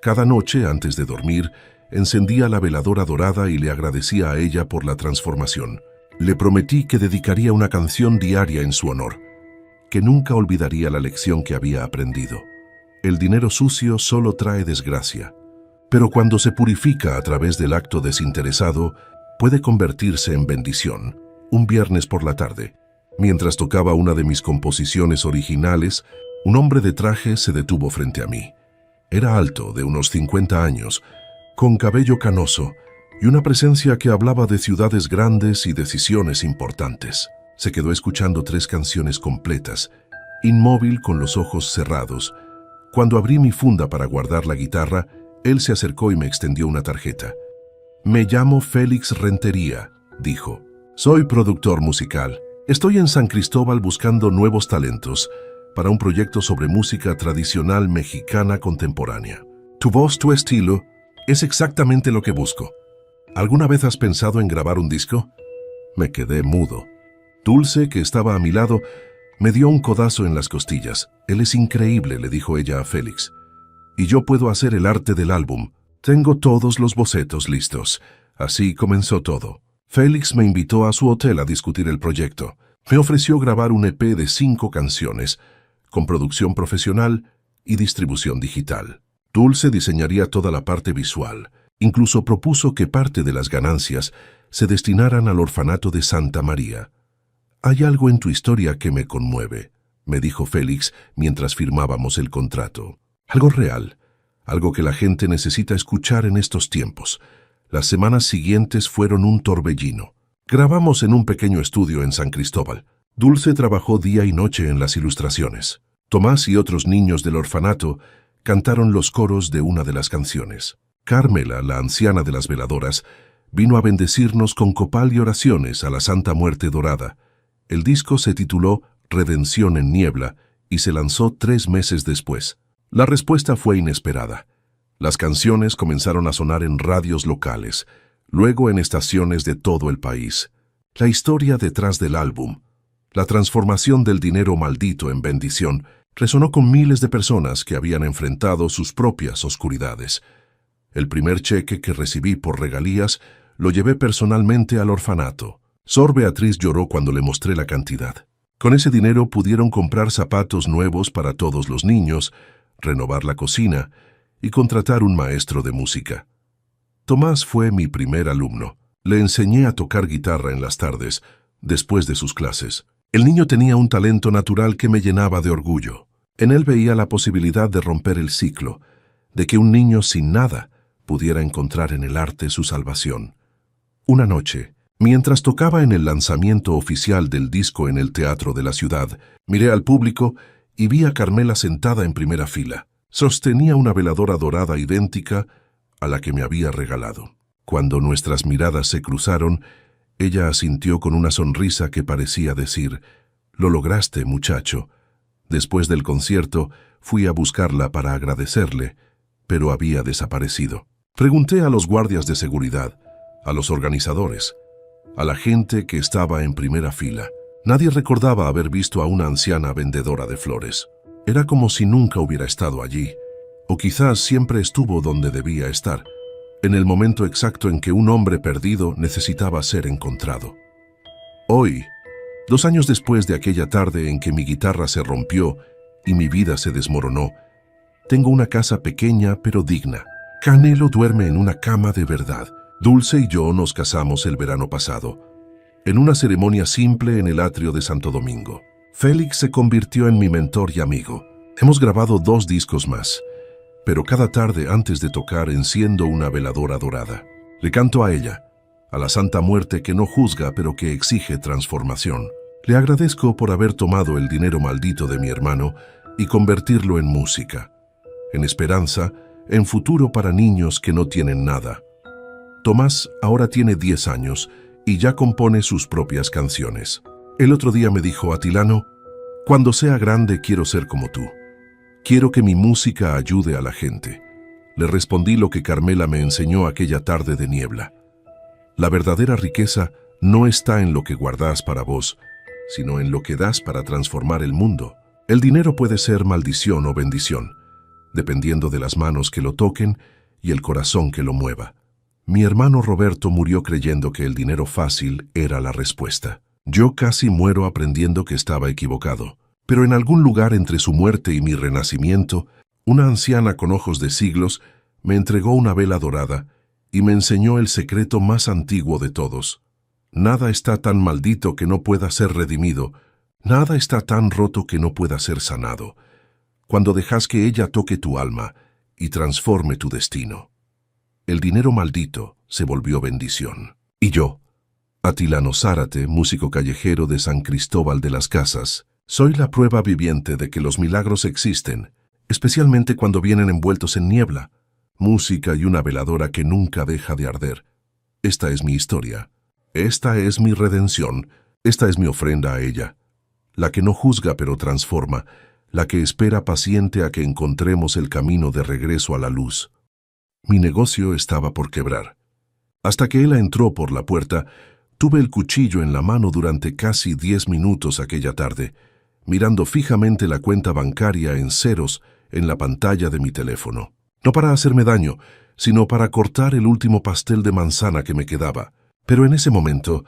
Speaker 1: Cada noche, antes de dormir, encendía la veladora dorada y le agradecía a ella por la transformación. Le prometí que dedicaría una canción diaria en su honor, que nunca olvidaría la lección que había aprendido. El dinero sucio solo trae desgracia, pero cuando se purifica a través del acto desinteresado, puede convertirse en bendición. Un viernes por la tarde, mientras tocaba una de mis composiciones originales, un hombre de traje se detuvo frente a mí. Era alto, de unos 50 años, con cabello canoso y una presencia que hablaba de ciudades grandes y decisiones importantes. Se quedó escuchando 3 canciones completas, inmóvil con los ojos cerrados. Cuando abrí mi funda para guardar la guitarra, él se acercó y me extendió una tarjeta. «Me llamo Félix Rentería», dijo. «Soy productor musical. Estoy en San Cristóbal buscando nuevos talentos para un proyecto sobre música tradicional mexicana contemporánea. Tu voz, tu estilo, es exactamente lo que busco. ¿Alguna vez has pensado en grabar un disco?». Me quedé mudo. Dulce, que estaba a mi lado, me dio un codazo en las costillas. «Él es increíble», le dijo ella a Félix. y yo puedo hacer el arte del álbum. Tengo todos los bocetos listos. Así comenzó todo. Félix me invitó a su hotel a discutir el proyecto. Me ofreció grabar un EP de 5 canciones, con producción profesional y distribución digital. Dulce diseñaría toda la parte visual. Incluso propuso que parte de las ganancias se destinaran al orfanato de Santa María. «Hay algo en tu historia que me conmueve», me dijo Félix mientras firmábamos el contrato. «Algo real, algo que la gente necesita escuchar en estos tiempos». Las semanas siguientes fueron un torbellino. Grabamos en un pequeño estudio en San Cristóbal. Dulce trabajó día y noche en las ilustraciones. Tomás y otros niños del orfanato cantaron los coros de una de las canciones. Carmela, la anciana de las veladoras, vino a bendecirnos con copal y oraciones a la Santa Muerte Dorada. El disco se tituló Redención en Niebla y se lanzó 3 meses después. La respuesta fue inesperada. Las canciones comenzaron a sonar en radios locales, luego en estaciones de todo el país. La historia detrás del álbum, la transformación del dinero maldito en bendición, resonó con miles de personas que habían enfrentado sus propias oscuridades. El primer cheque que recibí por regalías lo llevé personalmente al orfanato. Sor Beatriz lloró cuando le mostré la cantidad. Con ese dinero pudieron comprar zapatos nuevos para todos los niños, renovar la cocina y contratar un maestro de música. Tomás fue mi primer alumno. Le enseñé a tocar guitarra en las tardes, después de sus clases. El niño tenía un talento natural que me llenaba de orgullo. En él veía la posibilidad de romper el ciclo, de que un niño sin nada pudiera encontrar en el arte su salvación. Una noche, mientras tocaba en el lanzamiento oficial del disco en el teatro de la ciudad, miré al público y vi a Carmela sentada en primera fila. Sostenía una veladora dorada idéntica a la que me había regalado. Cuando nuestras miradas se cruzaron, ella asintió con una sonrisa que parecía decir: «Lo lograste, muchacho». Después del concierto, fui a buscarla para agradecerle, pero había desaparecido. Pregunté a los guardias de seguridad, a los organizadores, a la gente que estaba en primera fila. Nadie recordaba haber visto a una anciana vendedora de flores. Era como si nunca hubiera estado allí, o quizás siempre estuvo donde debía estar, en el momento exacto en que un hombre perdido necesitaba ser encontrado. Hoy, 2 años después de aquella tarde en que mi guitarra se rompió y mi vida se desmoronó, tengo una casa pequeña pero digna. Canelo duerme en una cama de verdad. Dulce y yo nos casamos el verano pasado, en una ceremonia simple en el atrio de Santo Domingo. Félix se convirtió en mi mentor y amigo. Hemos grabado 2 discos más, pero cada tarde antes de tocar enciendo una veladora dorada. Le canto a ella, a la Santa Muerte que no juzga pero que exige transformación. Le agradezco por haber tomado el dinero maldito de mi hermano y convertirlo en música, en esperanza, en futuro para niños que no tienen nada. Tomás ahora tiene 10 años y ya compone sus propias canciones. El otro día me dijo: «Atilano, cuando sea grande quiero ser como tú. Quiero que mi música ayude a la gente». Le respondí lo que Carmela me enseñó aquella tarde de niebla. La verdadera riqueza no está en lo que guardás para vos, sino en lo que das para transformar el mundo. El dinero puede ser maldición o bendición, dependiendo de las manos que lo toquen y el corazón que lo mueva. Mi hermano Roberto murió creyendo que el dinero fácil era la respuesta. Yo casi muero aprendiendo que estaba equivocado, pero en algún lugar entre su muerte y mi renacimiento, una anciana con ojos de siglos me entregó una vela dorada y me enseñó el secreto más antiguo de todos. Nada está tan maldito que no pueda ser redimido, nada está tan roto que no pueda ser sanado, cuando dejas que ella toque tu alma y transforme tu destino. El dinero maldito se volvió bendición. Y yo, Atilano Zárate, músico callejero de San Cristóbal de las Casas, soy la prueba viviente de que los milagros existen, especialmente cuando vienen envueltos en niebla, música y una veladora que nunca deja de arder. Esta es mi historia, esta es mi redención, esta es mi ofrenda a ella, la que no juzga pero transforma, la que espera paciente a que encontremos el camino de regreso a la luz. Mi negocio estaba por quebrar. Hasta que él entró por la puerta, tuve el cuchillo en la mano durante casi 10 minutos aquella tarde, mirando fijamente la cuenta bancaria en ceros en la pantalla de mi teléfono. No para hacerme daño, sino para cortar el último pastel de manzana que me quedaba. Pero en ese momento,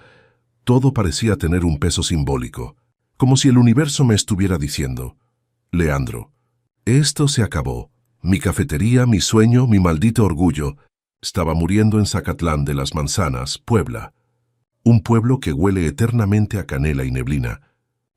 Speaker 1: todo parecía tener un peso simbólico, como si el universo me estuviera diciendo: Leandro, esto se acabó. Mi cafetería, mi sueño, mi maldito orgullo, estaba muriendo en Zacatlán de las Manzanas, Puebla. Un pueblo que huele eternamente a canela y neblina,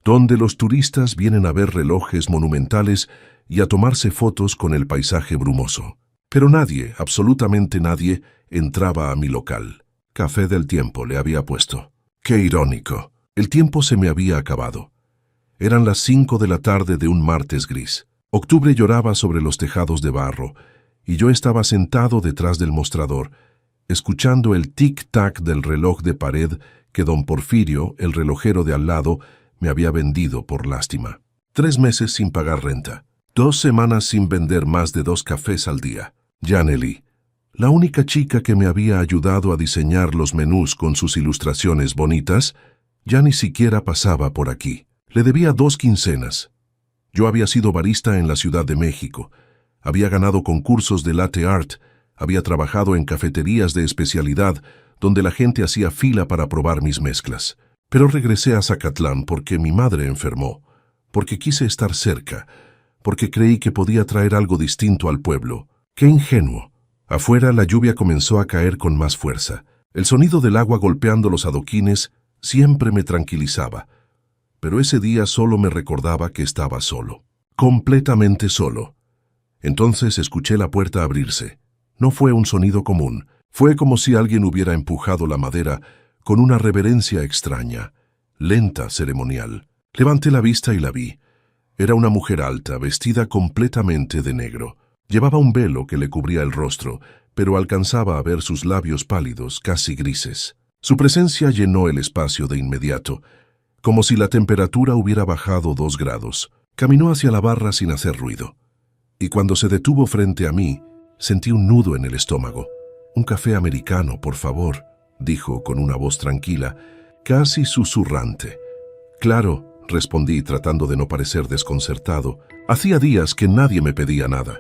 Speaker 1: donde los turistas vienen a ver relojes monumentales y a tomarse fotos con el paisaje brumoso. Pero nadie, absolutamente nadie, entraba a mi local. Café del Tiempo le había puesto. ¡Qué irónico! El tiempo se me había acabado. Eran las 5 de la tarde de un martes gris. Octubre lloraba sobre los tejados de barro, y yo estaba sentado detrás del mostrador, escuchando el tic-tac del reloj de pared que don Porfirio, el relojero de al lado, me había vendido por lástima. 3 meses sin pagar renta. 2 semanas sin vender más de 2 cafés al día. Yaneli, la única chica que me había ayudado a diseñar los menús con sus ilustraciones bonitas, ya ni siquiera pasaba por aquí. Le debía 2 quincenas. Yo había sido barista en la Ciudad de México, había ganado concursos de latte art, había trabajado en cafeterías de especialidad donde la gente hacía fila para probar mis mezclas. Pero regresé a Zacatlán porque mi madre enfermó, porque quise estar cerca, porque creí que podía traer algo distinto al pueblo. ¡Qué ingenuo! Afuera la lluvia comenzó a caer con más fuerza. El sonido del agua golpeando los adoquines siempre me tranquilizaba. Pero ese día solo me recordaba que estaba solo, completamente solo. Entonces escuché la puerta abrirse. No fue un sonido común, fue como si alguien hubiera empujado la madera con una reverencia extraña, lenta, ceremonial. Levanté la vista y la vi. Era una mujer alta, vestida completamente de negro. Llevaba un velo que le cubría el rostro, pero alcanzaba a ver sus labios pálidos, casi grises. Su presencia llenó el espacio de inmediato, como si la temperatura hubiera bajado 2 grados. Caminó hacia la barra sin hacer ruido. Y cuando se detuvo frente a mí, sentí un nudo en el estómago. «Un café americano, por favor», dijo con una voz tranquila, casi susurrante. «Claro», respondí tratando de no parecer desconcertado. Hacía días que nadie me pedía nada.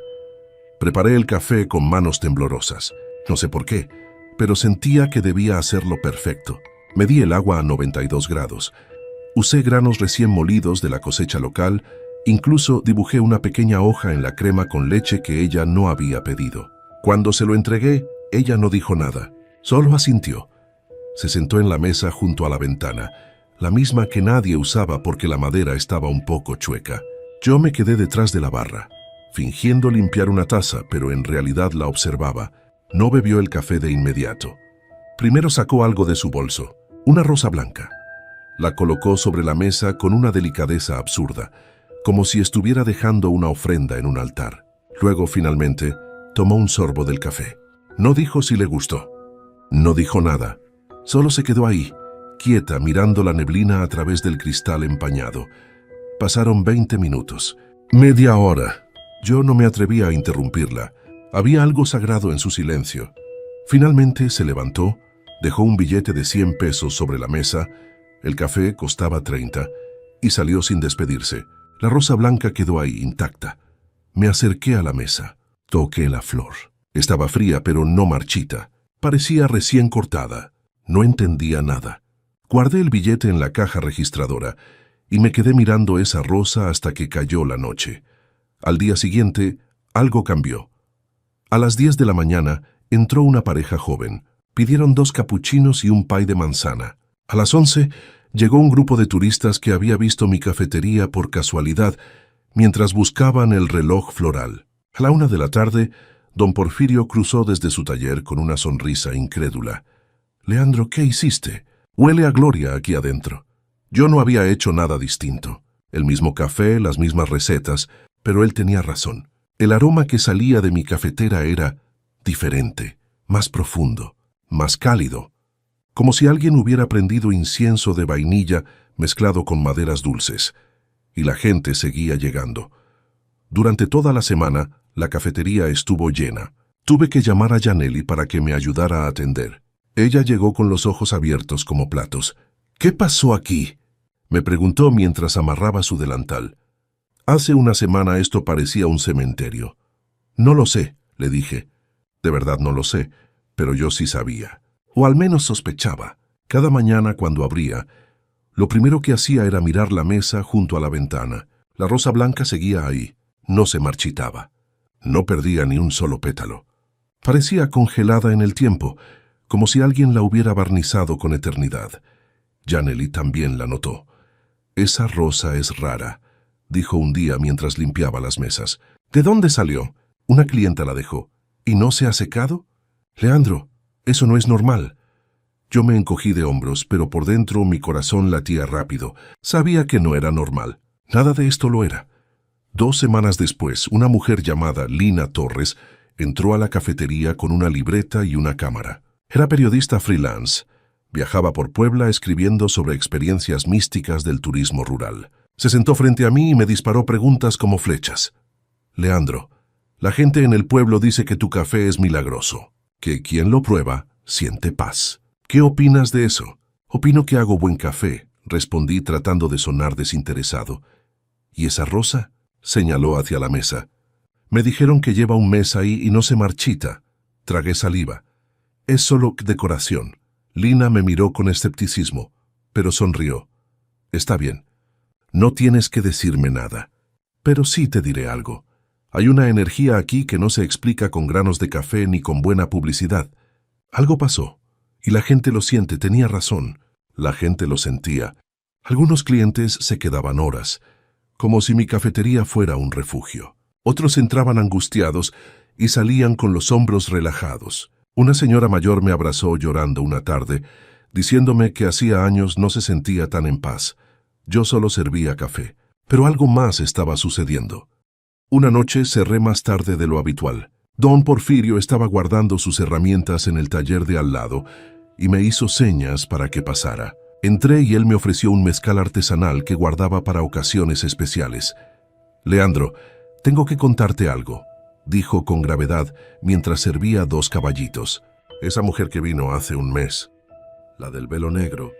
Speaker 1: Preparé el café con manos temblorosas. No sé por qué, pero sentía que debía hacerlo perfecto. Medí el agua a 92 grados. Usé granos recién molidos de la cosecha local, incluso dibujé una pequeña hoja en la crema con leche que ella no había pedido. Cuando se lo entregué, ella no dijo nada, solo asintió. Se sentó en la mesa junto a la ventana, la misma que nadie usaba porque la madera estaba un poco chueca. Yo me quedé detrás de la barra, fingiendo limpiar una taza, pero en realidad la observaba. No bebió el café de inmediato. Primero sacó algo de su bolso, una rosa blanca. La colocó sobre la mesa con una delicadeza absurda, como si estuviera dejando una ofrenda en un altar. Luego, finalmente, tomó un sorbo del café. No dijo si le gustó. No dijo nada. Solo se quedó ahí, quieta, mirando la neblina a través del cristal empañado. Pasaron 20 minutos. Media hora. Yo no me atrevía a interrumpirla. Había algo sagrado en su silencio. Finalmente se levantó, dejó un billete de 100 pesos sobre la mesa. El café costaba 30 y salió sin despedirse. La rosa blanca quedó ahí, intacta. Me acerqué a la mesa. Toqué la flor. Estaba fría, pero no marchita. Parecía recién cortada. No entendía nada. Guardé el billete en la caja registradora y me quedé mirando esa rosa hasta que cayó la noche. Al día siguiente, algo cambió. A las 10 de la mañana entró una pareja joven. Pidieron 2 capuchinos y un pay de manzana. A las 11 llegó un grupo de turistas que había visto mi cafetería por casualidad mientras buscaban el reloj floral. A la 1 de la tarde, don Porfirio cruzó desde su taller con una sonrisa incrédula. «Leandro, ¿qué hiciste? Huele a gloria aquí adentro». Yo no había hecho nada distinto. El mismo café, las mismas recetas, pero él tenía razón. El aroma que salía de mi cafetera era diferente, más profundo, más cálido, como si alguien hubiera prendido incienso de vainilla mezclado con maderas dulces. Y la gente seguía llegando. Durante toda la semana, la cafetería estuvo llena. Tuve que llamar a Yaneli para que me ayudara a atender. Ella llegó con los ojos abiertos como platos. «¿Qué pasó aquí?», me preguntó mientras amarraba su delantal. Hace una semana esto parecía un cementerio. No lo sé, le dije. De verdad no lo sé, pero yo sí sabía. O al menos sospechaba. Cada mañana cuando abría, lo primero que hacía era mirar la mesa junto a la ventana. La rosa blanca seguía ahí. No se marchitaba. No perdía ni un solo pétalo. Parecía congelada en el tiempo, como si alguien la hubiera barnizado con eternidad. Janely también la notó. «Esa rosa es rara», dijo un día mientras limpiaba las mesas. «¿De dónde salió?» Una clienta la dejó. «¿Y no se ha secado?» «Leandro, eso no es normal». Yo me encogí de hombros, pero por dentro mi corazón latía rápido. Sabía que no era normal. Nada de esto lo era. 2 semanas después, una mujer llamada Lina Torres entró a la cafetería con una libreta y una cámara. Era periodista freelance. Viajaba por Puebla escribiendo sobre experiencias místicas del turismo rural. Se sentó frente a mí y me disparó preguntas como flechas. «Leandro, la gente en el pueblo dice que tu café es milagroso, que quien lo prueba siente paz. ¿Qué opinas de eso?» «Opino que hago buen café», respondí tratando de sonar desinteresado. «¿Y esa rosa?», señaló hacia la mesa. «Me dijeron que lleva un mes ahí y no se marchita». Tragué saliva. «Es solo decoración». Lina me miró con escepticismo, pero sonrió. «Está bien. No tienes que decirme nada. Pero sí te diré algo. Hay una energía aquí que no se explica con granos de café ni con buena publicidad. Algo pasó. Y la gente lo siente, tenía razón. La gente lo sentía. Algunos clientes se quedaban horas, como si mi cafetería fuera un refugio. Otros entraban angustiados y salían con los hombros relajados. Una señora mayor me abrazó llorando una tarde, diciéndome que hacía años no se sentía tan en paz. Yo solo servía café, pero algo más estaba sucediendo. Una noche cerré más tarde de lo habitual. Don Porfirio estaba guardando sus herramientas en el taller de al lado y me hizo señas para que pasara. Entré y él me ofreció un mezcal artesanal que guardaba para ocasiones especiales. «Leandro, tengo que contarte algo», dijo con gravedad mientras servía 2 caballitos. «Esa mujer que vino hace un mes, la del velo negro».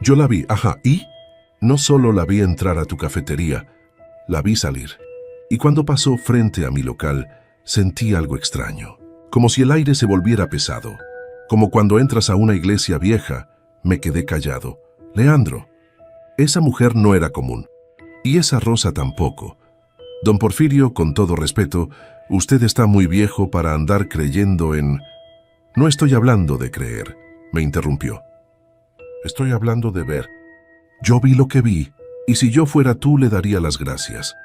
Speaker 1: «Yo la vi, ajá, ¿y?» «No solo la vi entrar a tu cafetería, la vi salir. Y cuando pasó frente a mi local, sentí algo extraño, como si el aire se volviera pesado. Como cuando entras a una iglesia vieja». Me quedé callado. «Leandro, esa mujer no era común. Y esa rosa tampoco. Don Porfirio, con todo respeto, usted está muy viejo para andar creyendo en...» «No estoy hablando de creer», me interrumpió. «Estoy hablando de ver. Yo vi lo que vi, y si yo fuera tú le daría las gracias».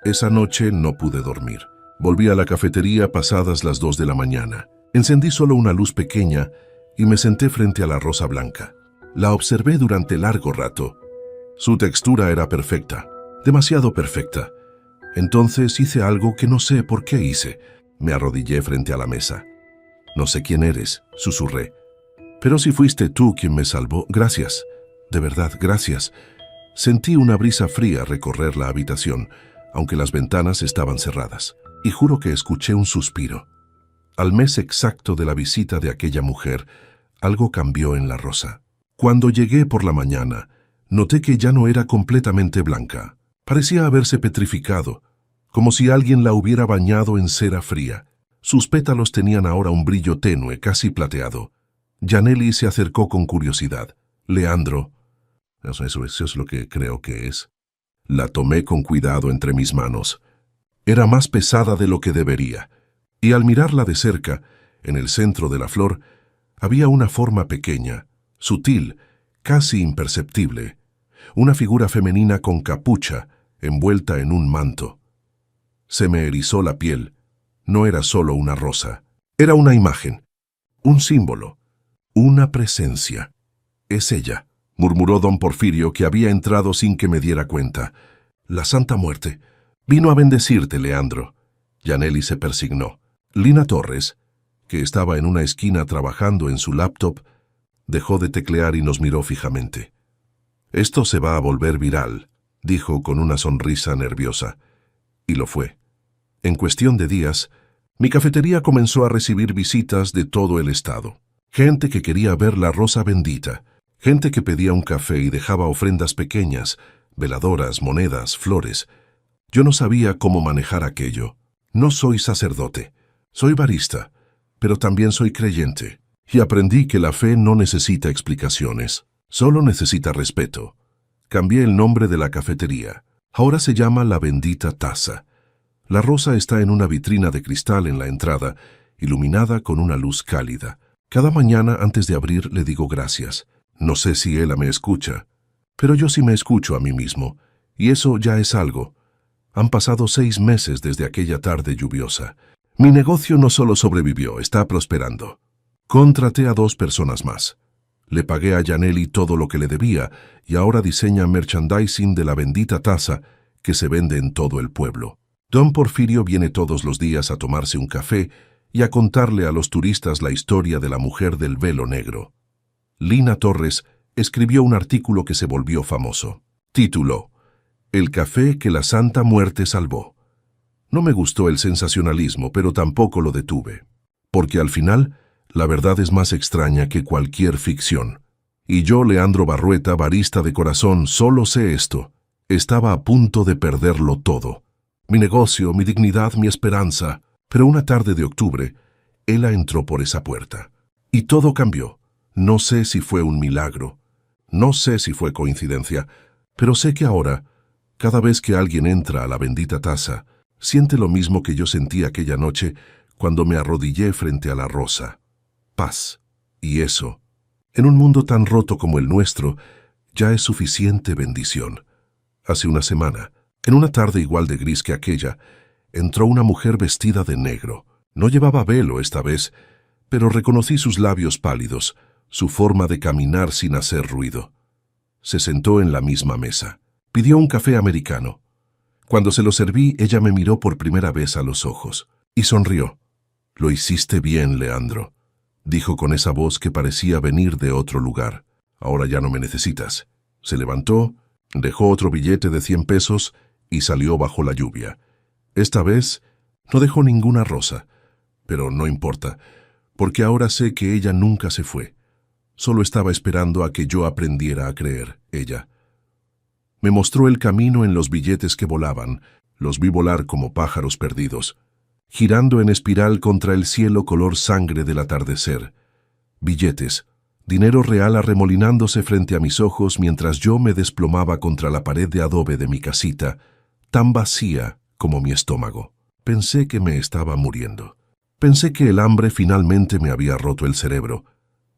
Speaker 1: Esa noche no pude dormir. Volví a la cafetería pasadas las 2 de la mañana. Encendí solo una luz pequeña y me senté frente a la rosa blanca. La observé durante largo rato. Su textura era perfecta, demasiado perfecta. Entonces hice algo que no sé por qué hice. Me arrodillé frente a la mesa. «No sé quién eres», susurré. «Pero si fuiste tú quien me salvó, gracias. De verdad, gracias». Sentí una brisa fría recorrer la habitación, aunque las ventanas estaban cerradas, y juro que escuché un suspiro. Al mes exacto de la visita de aquella mujer, algo cambió en la rosa. Cuando llegué por la mañana, noté que ya no era completamente blanca. Parecía haberse petrificado, como si alguien la hubiera bañado en cera fría. Sus pétalos tenían ahora un brillo tenue, casi plateado. Janely se acercó con curiosidad. «Leandro». Eso es lo que creo que es. La tomé con cuidado entre mis manos. Era más pesada de lo que debería, y al mirarla de cerca, en el centro de la flor, había una forma pequeña, sutil, casi imperceptible, una figura femenina con capucha, envuelta en un manto. Se me erizó la piel. No era solo una rosa, era una imagen, un símbolo, una presencia. «Es ella», murmuró don Porfirio, que había entrado sin que me diera cuenta. «La Santa Muerte. Vino a bendecirte, Leandro». Janely se persignó. Lina Torres, que estaba en una esquina trabajando en su laptop, dejó de teclear y nos miró fijamente. «Esto se va a volver viral», dijo con una sonrisa nerviosa. Y lo fue. En cuestión de días, mi cafetería comenzó a recibir visitas de todo el estado. Gente que quería ver la rosa bendita, gente que pedía un café y dejaba ofrendas pequeñas, veladoras, monedas, flores. Yo no sabía cómo manejar aquello. No soy sacerdote, soy barista, pero también soy creyente. Y aprendí que la fe no necesita explicaciones, solo necesita respeto. Cambié el nombre de la cafetería. Ahora se llama La Bendita Taza. La rosa está en una vitrina de cristal en la entrada, iluminada con una luz cálida. Cada mañana antes de abrir le digo gracias. No sé si Ela me escucha, pero yo sí me escucho a mí mismo, y eso ya es algo. Han pasado 6 meses desde aquella tarde lluviosa. Mi negocio no solo sobrevivió, está prosperando. Contraté a 2 personas más. Le pagué a Yaneli todo lo que le debía y ahora diseña merchandising de La Bendita Taza que se vende en todo el pueblo. Don Porfirio viene todos los días a tomarse un café y a contarle a los turistas la historia de la mujer del velo negro. Lina Torres escribió un artículo que se volvió famoso. Título: El café que la Santa Muerte salvó. No me gustó el sensacionalismo, pero tampoco lo detuve. Porque al final, la verdad es más extraña que cualquier ficción. Y yo, Leandro Barrueta, barista de corazón, solo sé esto. Estaba a punto de perderlo todo. Mi negocio, mi dignidad, mi esperanza. Pero una tarde de octubre, Ela entró por esa puerta. Y todo cambió. No sé si fue un milagro. No sé si fue coincidencia. Pero sé que ahora, cada vez que alguien entra a La Bendita Taza, siente lo mismo que yo sentí aquella noche cuando me arrodillé frente a la rosa. Paz. Y eso, en un mundo tan roto como el nuestro, ya es suficiente bendición. Hace una semana, en una tarde igual de gris que aquella, entró una mujer vestida de negro. No llevaba velo esta vez, pero reconocí sus labios pálidos, su forma de caminar sin hacer ruido. Se sentó en la misma mesa. Pidió un café americano. Cuando se lo serví, ella me miró por primera vez a los ojos y sonrió. «Lo hiciste bien, Leandro», dijo con esa voz que parecía venir de otro lugar. «Ahora ya no me necesitas». Se levantó, dejó otro billete de 100 pesos y salió bajo la lluvia. Esta vez no dejó ninguna rosa, pero no importa, porque ahora sé que ella nunca se fue. Solo estaba esperando a que yo aprendiera a creer, ella. Me mostró el camino en los billetes que volaban, los vi volar como pájaros perdidos, girando en espiral contra el cielo color sangre del atardecer. Billetes, dinero real arremolinándose frente a mis ojos mientras yo me desplomaba contra la pared de adobe de mi casita, tan vacía como mi estómago. Pensé que me estaba muriendo. Pensé que el hambre finalmente me había roto el cerebro,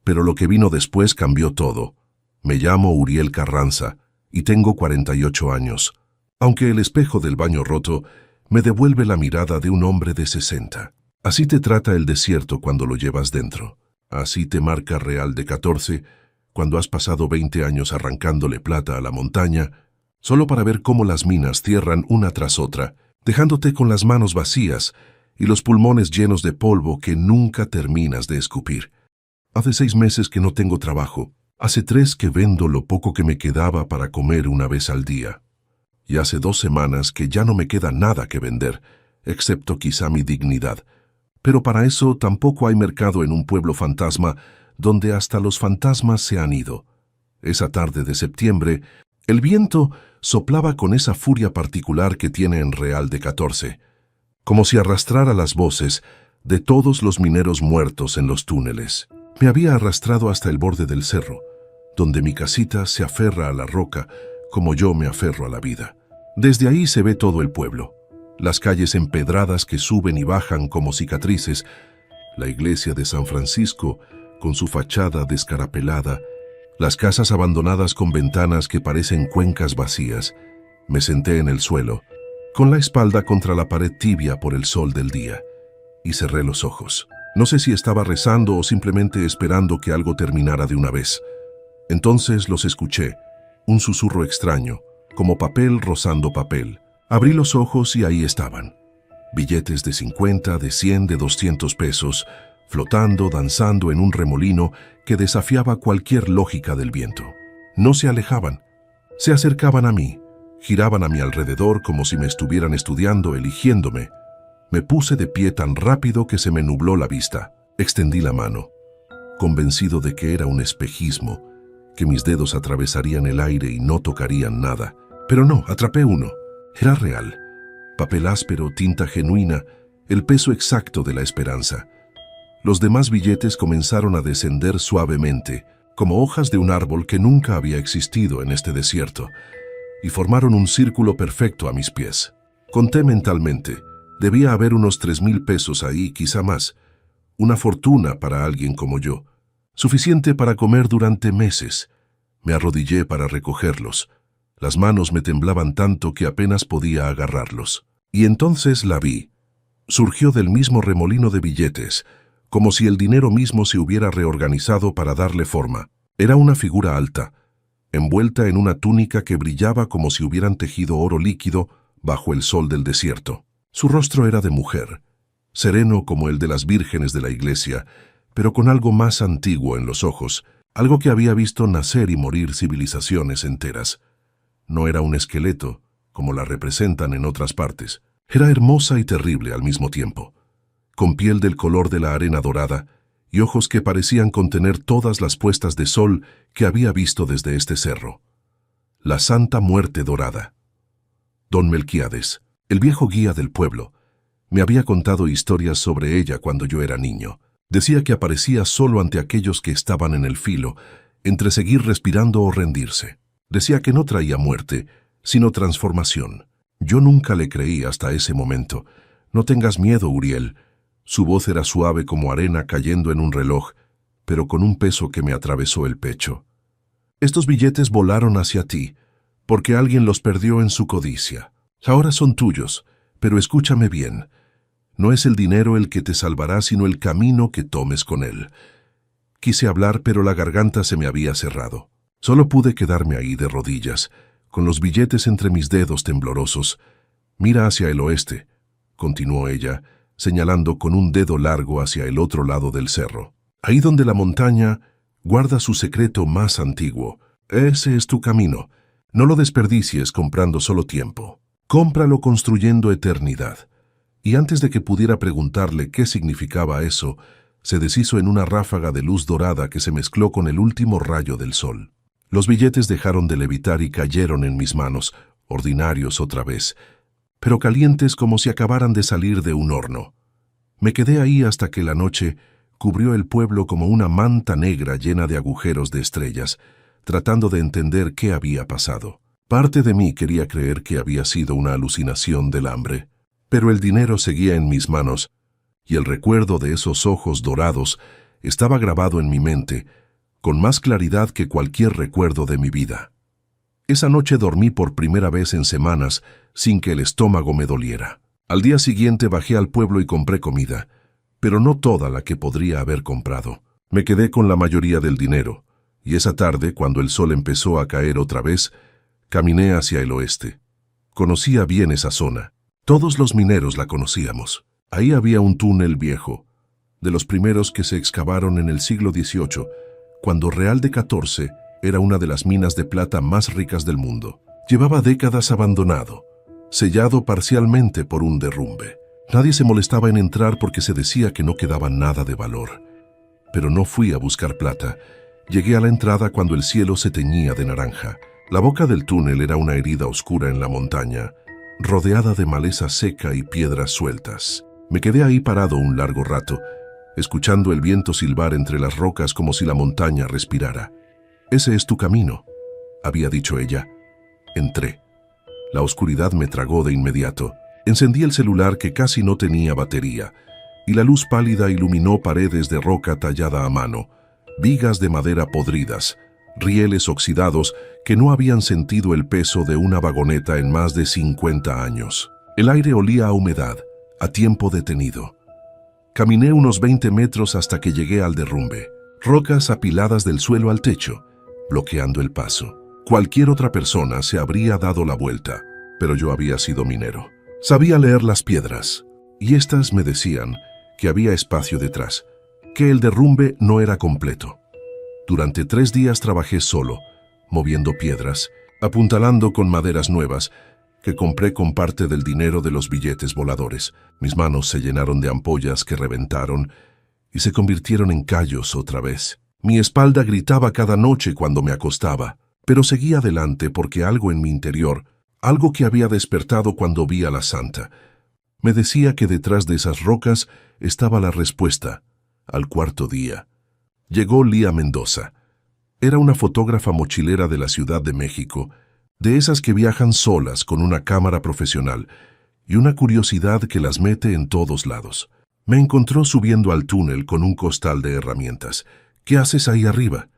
Speaker 1: pero lo que vino después cambió todo. Me llamo Uriel Carranza y tengo 48 años, aunque el espejo del baño roto me devuelve la mirada de un hombre de 60. Así te trata el desierto cuando lo llevas dentro. Así te marca Real de 14 cuando has pasado 20 años arrancándole plata a la montaña, solo para ver cómo las minas cierran una tras otra, dejándote con las manos vacías y los pulmones llenos de polvo que nunca terminas de escupir. Hace 6 meses que no tengo trabajo. Hace 3 que vendo lo poco que me quedaba para comer una vez al día. Y hace 2 semanas que ya no me queda nada que vender, excepto quizá mi dignidad. Pero para eso tampoco hay mercado en un pueblo fantasma donde hasta los fantasmas se han ido. Esa tarde de septiembre, el viento soplaba con esa furia particular que tiene en Real de 14, como si arrastrara las voces de todos los mineros muertos en los túneles. Me había arrastrado hasta el borde del cerro, donde mi casita se aferra a la roca como yo me aferro a la vida. Desde ahí se ve todo el pueblo, las calles empedradas que suben y bajan como cicatrices, la iglesia de San Francisco con su fachada descarapelada, las casas abandonadas con ventanas que parecen cuencas vacías. Me senté en el suelo, con la espalda contra la pared tibia por el sol del día, y cerré los ojos. No sé si estaba rezando o simplemente esperando que algo terminara de una vez. Entonces los escuché, un susurro extraño, como papel rozando papel. Abrí los ojos y ahí estaban. Billetes de 50, de 100, de 200 pesos, flotando, danzando en un remolino que desafiaba cualquier lógica del viento. No se alejaban, se acercaban a mí, giraban a mi alrededor como si me estuvieran estudiando, eligiéndome. Me puse de pie tan rápido que se me nubló la vista. Extendí la mano, convencido de que era un espejismo, que mis dedos atravesarían el aire y no tocarían nada. Pero no, atrapé uno. Era real. Papel áspero, tinta genuina, el peso exacto de la esperanza. Los demás billetes comenzaron a descender suavemente, como hojas de un árbol que nunca había existido en este desierto, y formaron un círculo perfecto a mis pies. Conté mentalmente. Debía haber unos 3,000 pesos ahí, quizá más. Una fortuna para alguien como yo. Suficiente para comer durante meses. Me arrodillé para recogerlos. Las manos me temblaban tanto que apenas podía agarrarlos. Y entonces la vi. Surgió del mismo remolino de billetes, como si el dinero mismo se hubiera reorganizado para darle forma. Era una figura alta, envuelta en una túnica que brillaba como si hubieran tejido oro líquido bajo el sol del desierto. Su rostro era de mujer, sereno como el de las vírgenes de la iglesia, pero con algo más antiguo en los ojos, algo que había visto nacer y morir civilizaciones enteras. No era un esqueleto, como la representan en otras partes. Era hermosa y terrible al mismo tiempo, con piel del color de la arena dorada y ojos que parecían contener todas las puestas de sol que había visto desde este cerro. La Santa Muerte Dorada. Don Melquíades, el viejo guía del pueblo, me había contado historias sobre ella cuando yo era niño. Decía que aparecía solo ante aquellos que estaban en el filo, entre seguir respirando o rendirse. Decía que no traía muerte, sino transformación. Yo nunca le creí hasta ese momento. No tengas miedo, Uriel. Su voz era suave como arena cayendo en un reloj, pero con un peso que me atravesó el pecho. Estos billetes volaron hacia ti, porque alguien los perdió en su codicia. Ahora son tuyos, pero escúchame bien. No es el dinero el que te salvará, sino el camino que tomes con él. Quise hablar, pero la garganta se me había cerrado. Solo pude quedarme ahí de rodillas, con los billetes entre mis dedos temblorosos. Mira hacia el oeste, continuó ella, señalando con un dedo largo hacia el otro lado del cerro. Ahí donde la montaña guarda su secreto más antiguo. Ese es tu camino. No lo desperdicies comprando solo tiempo. Cómpralo construyendo eternidad. Y antes de que pudiera preguntarle qué significaba eso, se deshizo en una ráfaga de luz dorada que se mezcló con el último rayo del sol. Los billetes dejaron de levitar y cayeron en mis manos, ordinarios otra vez, pero calientes como si acabaran de salir de un horno. Me quedé ahí hasta que la noche cubrió el pueblo como una manta negra llena de agujeros de estrellas, tratando de entender qué había pasado. Parte de mí quería creer que había sido una alucinación del hambre, pero el dinero seguía en mis manos, y el recuerdo de esos ojos dorados estaba grabado en mi mente, con más claridad que cualquier recuerdo de mi vida. Esa noche dormí por primera vez en semanas sin que el estómago me doliera. Al día siguiente bajé al pueblo y compré comida, pero no toda la que podría haber comprado. Me quedé con la mayoría del dinero, y esa tarde, cuando el sol empezó a caer otra vez, caminé hacia el oeste. Conocía bien esa zona. Todos los mineros la conocíamos. Ahí había un túnel viejo, de los primeros que se excavaron en el siglo XVIII, cuando Real de 14 era una de las minas de plata más ricas del mundo. Llevaba décadas abandonado, sellado parcialmente por un derrumbe. Nadie se molestaba en entrar porque se decía que no quedaba nada de valor. Pero no fui a buscar plata. Llegué a la entrada cuando el cielo se teñía de naranja. La boca del túnel era una herida oscura en la montaña, rodeada de maleza seca y piedras sueltas. Me quedé ahí parado un largo rato, escuchando el viento silbar entre las rocas como si la montaña respirara. «Ese es tu camino», había dicho ella. Entré. La oscuridad me tragó de inmediato. Encendí el celular que casi no tenía batería, y la luz pálida iluminó paredes de roca tallada a mano, vigas de madera podridas, rieles oxidados que no habían sentido el peso de una vagoneta en más de 50 años. El aire olía a humedad, a tiempo detenido. Caminé unos 20 metros hasta que llegué al derrumbe. Rocas apiladas del suelo al techo, bloqueando el paso. Cualquier otra persona se habría dado la vuelta, pero yo había sido minero. Sabía leer las piedras, y estas me decían que había espacio detrás, que el derrumbe no era completo. Durante 3 días trabajé solo, moviendo piedras, apuntalando con maderas nuevas, que compré con parte del dinero de los billetes voladores. Mis manos se llenaron de ampollas que reventaron y se convirtieron en callos otra vez. Mi espalda gritaba cada noche cuando me acostaba, pero seguía adelante porque algo en mi interior, algo que había despertado cuando vi a la santa. Me decía que detrás de esas rocas estaba la respuesta. Al cuarto día, llegó Lía Mendoza. Era una fotógrafa mochilera de la Ciudad de México, de esas que viajan solas con una cámara profesional y una curiosidad que las mete en todos lados. Me encontró subiendo al túnel con un costal de herramientas. «¿Qué haces ahí arriba?»,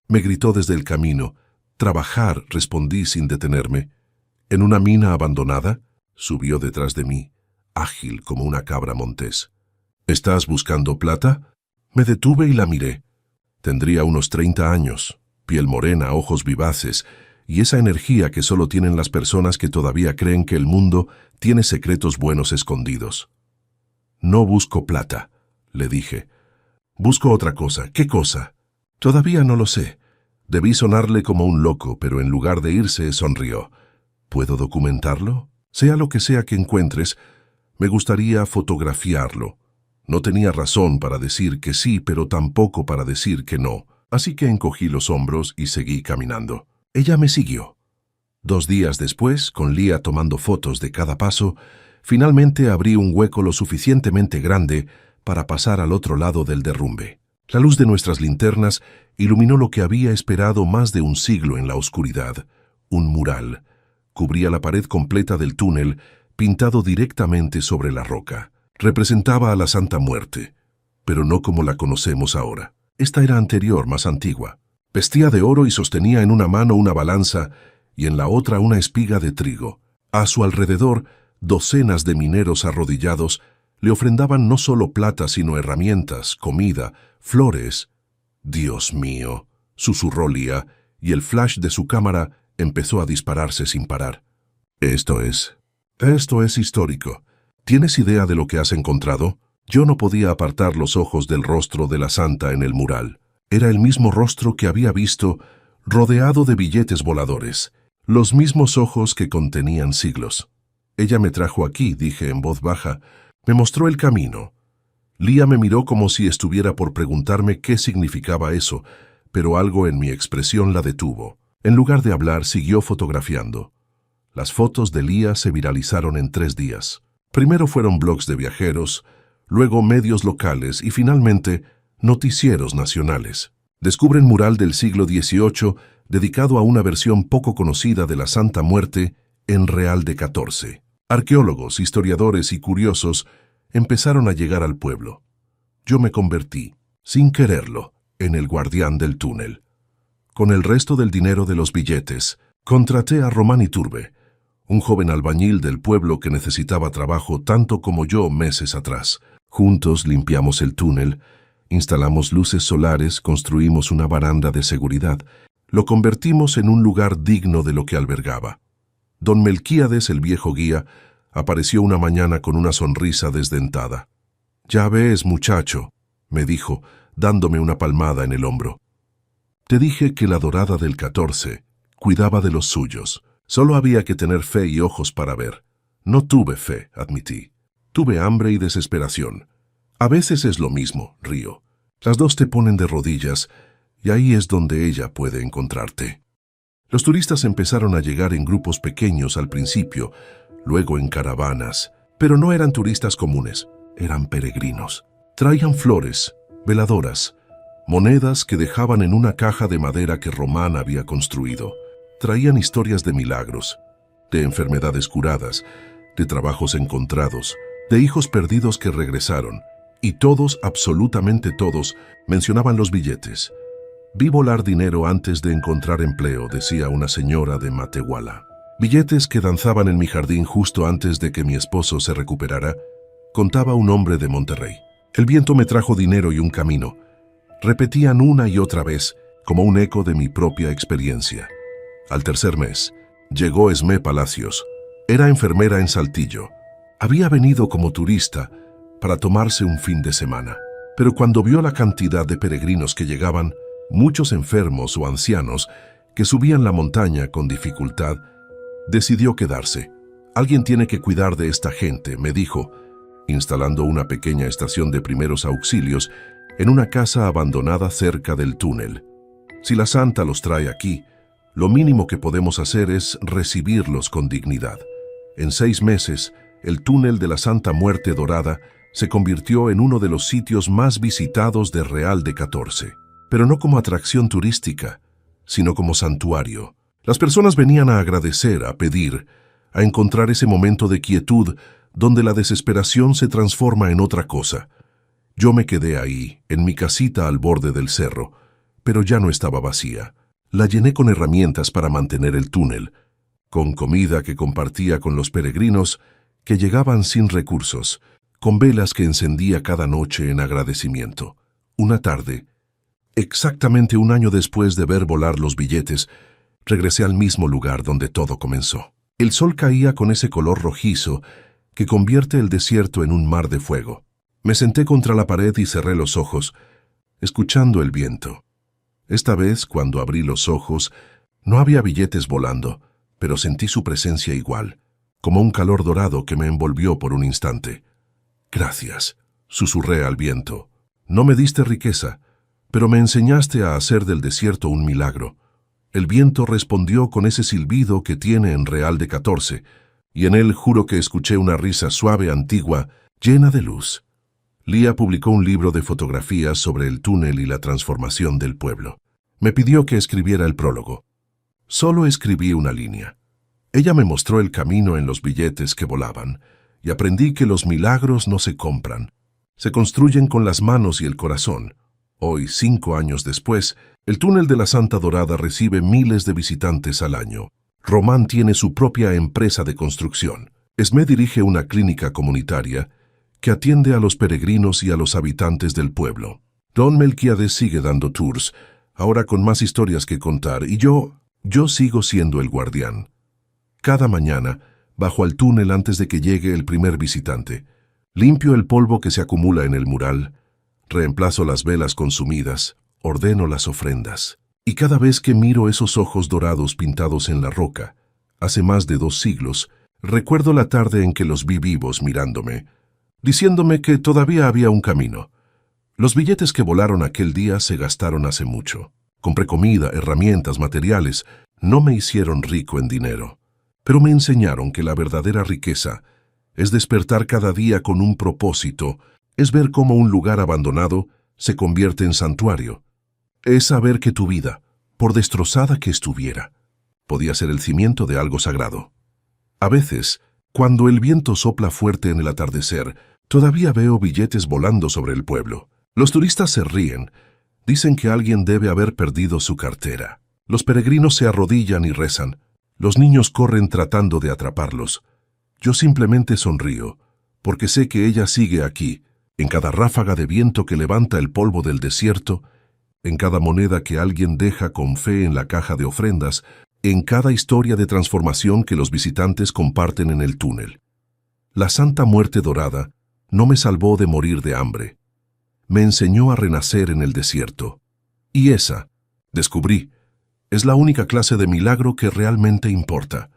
Speaker 1: me gritó desde el camino. «Trabajar», respondí sin detenerme. «¿En una mina abandonada?», subió detrás de mí, ágil como una cabra montés. «¿Estás buscando plata?». Me detuve y la miré. Tendría unos 30 años, piel morena, ojos vivaces, y esa energía que solo tienen las personas que todavía creen que el mundo tiene secretos buenos escondidos. «No busco plata», le dije. «Busco otra cosa». «¿Qué cosa?». «Todavía no lo sé». Debí sonarle como un loco, pero en lugar de irse, sonrió. «¿Puedo documentarlo? Sea lo que sea que encuentres, me gustaría fotografiarlo». No tenía razón para decir que sí, pero tampoco para decir que no, así que encogí los hombros y seguí caminando. Ella me siguió. 2 días después, con Lía tomando fotos de cada paso, finalmente abrí un hueco lo suficientemente grande para pasar al otro lado del derrumbe. La luz de nuestras linternas iluminó lo que había esperado más de un siglo en la oscuridad. Un mural. Cubría la pared completa del túnel, pintado directamente sobre la roca. Representaba a la Santa Muerte, pero no como la conocemos ahora. Esta era anterior, más antigua. Vestía de oro y sostenía en una mano una balanza y en la otra una espiga de trigo. A su alrededor, docenas de mineros arrodillados le ofrendaban no solo plata, sino herramientas, comida, flores. «Dios mío», susurró Lía, y el flash de su cámara empezó a dispararse sin parar. Esto es histórico. ¿Tienes idea de lo que has encontrado?» Yo no podía apartar los ojos del rostro de la santa en el mural. Era el mismo rostro que había visto rodeado de billetes voladores, los mismos ojos que contenían siglos. «Ella me trajo aquí», dije en voz baja. Me mostró el camino. Lía me miró como si estuviera por preguntarme qué significaba eso, pero algo en mi expresión la detuvo. En lugar de hablar, siguió fotografiando. Las fotos de Lía se viralizaron en 3 días. Primero fueron blogs de viajeros, luego medios locales y finalmente noticieros nacionales. Descubren mural del siglo XVIII dedicado a una versión poco conocida de la Santa Muerte en Real de 14. Arqueólogos, historiadores y curiosos empezaron a llegar al pueblo. Yo me convertí, sin quererlo, en el guardián del túnel. Con el resto del dinero de los billetes, contraté a Román Iturbe, un joven albañil del pueblo que necesitaba trabajo tanto como yo meses atrás. Juntos limpiamos el túnel, instalamos luces solares, construimos una baranda de seguridad. Lo convertimos en un lugar digno de lo que albergaba. Don Melquíades, el viejo guía, apareció una mañana con una sonrisa desdentada. «Ya ves, muchacho», me dijo, dándome una palmada en el hombro. «Te dije que la dorada del 14 cuidaba de los suyos. Solo había que tener fe y ojos para ver». No tuve fe, admití. Tuve hambre y desesperación. A veces es lo mismo, río. Las dos te ponen de rodillas y ahí es donde ella puede encontrarte. Los turistas empezaron a llegar en grupos pequeños al principio, luego en caravanas, pero no eran turistas comunes, eran peregrinos. Traían flores, veladoras, monedas que dejaban en una caja de madera que Román había construido. Traían historias de milagros, de enfermedades curadas, de trabajos encontrados, de hijos perdidos que regresaron, y todos, absolutamente todos, mencionaban los billetes. «Vi volar dinero antes de encontrar empleo», decía una señora de Matehuala. «Billetes que danzaban en mi jardín justo antes de que mi esposo se recuperara», contaba un hombre de Monterrey. «El viento me trajo dinero y un camino». Repetían una y otra vez, como un eco de mi propia experiencia. Al tercer mes, llegó Esmé Palacios. Era enfermera en Saltillo. Había venido como turista para tomarse un fin de semana. Pero cuando vio la cantidad de peregrinos que llegaban, muchos enfermos o ancianos que subían la montaña con dificultad, decidió quedarse. «Alguien tiene que cuidar de esta gente», me dijo, instalando una pequeña estación de primeros auxilios en una casa abandonada cerca del túnel. «Si la santa los trae aquí, Lo mínimo que podemos hacer es recibirlos con dignidad. En 6 meses, el túnel de la Santa Muerte Dorada se convirtió en uno de los sitios más visitados de Real de 14, pero no como atracción turística, sino como santuario. Las personas venían a agradecer, a pedir, a encontrar ese momento de quietud donde la desesperación se transforma en otra cosa. Yo me quedé ahí, en mi casita al borde del cerro, pero ya no estaba vacía. La llené con herramientas para mantener el túnel, con comida que compartía con los peregrinos que llegaban sin recursos, con velas que encendía cada noche en agradecimiento. Una tarde, exactamente 1 año después de ver volar los billetes, regresé al mismo lugar donde todo comenzó. El sol caía con ese color rojizo que convierte el desierto en un mar de fuego. Me senté contra la pared y cerré los ojos, escuchando el viento. Esta vez, cuando abrí los ojos, no había billetes volando, pero sentí su presencia igual, como un calor dorado que me envolvió por un instante. «Gracias», susurré al viento. «No me diste riqueza, pero me enseñaste a hacer del desierto un milagro». El viento respondió con ese silbido que tiene en Real de 14, y en él juro que escuché una risa suave antigua, llena de luz. Lía publicó un libro de fotografías sobre el túnel y la transformación del pueblo. Me pidió que escribiera el prólogo. Solo escribí una línea. Ella me mostró el camino en los billetes que volaban, y aprendí que los milagros no se compran, se construyen con las manos y el corazón. Hoy, 5 años después, el túnel de la Santa Dorada recibe miles de visitantes al año. Román tiene su propia empresa de construcción. Esmé dirige una clínica comunitaria que atiende a los peregrinos y a los habitantes del pueblo. Don Melquiades sigue dando tours, ahora con más historias que contar, y yo sigo siendo el guardián. Cada mañana, bajo al túnel antes de que llegue el primer visitante, limpio el polvo que se acumula en el mural, reemplazo las velas consumidas, ordeno las ofrendas. Y cada vez que miro esos ojos dorados pintados en la roca, hace más de 2 siglos, recuerdo la tarde en que los vi vivos mirándome, diciéndome que todavía había un camino. Los billetes que volaron aquel día se gastaron hace mucho. Compré comida, herramientas, materiales. No me hicieron rico en dinero, pero me enseñaron que la verdadera riqueza es despertar cada día con un propósito, es ver cómo un lugar abandonado se convierte en santuario. Es saber que tu vida, por destrozada que estuviera, podía ser el cimiento de algo sagrado. A veces, cuando el viento sopla fuerte en el atardecer, todavía veo billetes volando sobre el pueblo. Los turistas se ríen, dicen que alguien debe haber perdido su cartera. Los peregrinos se arrodillan y rezan. Los niños corren tratando de atraparlos. Yo simplemente sonrío, porque sé que ella sigue aquí, en cada ráfaga de viento que levanta el polvo del desierto, en cada moneda que alguien deja con fe en la caja de ofrendas, en cada historia de transformación que los visitantes comparten en el túnel. La Santa Muerte Dorada no me salvó de morir de hambre. Me enseñó a renacer en el desierto. Y esa, descubrí, es la única clase de milagro que realmente importa.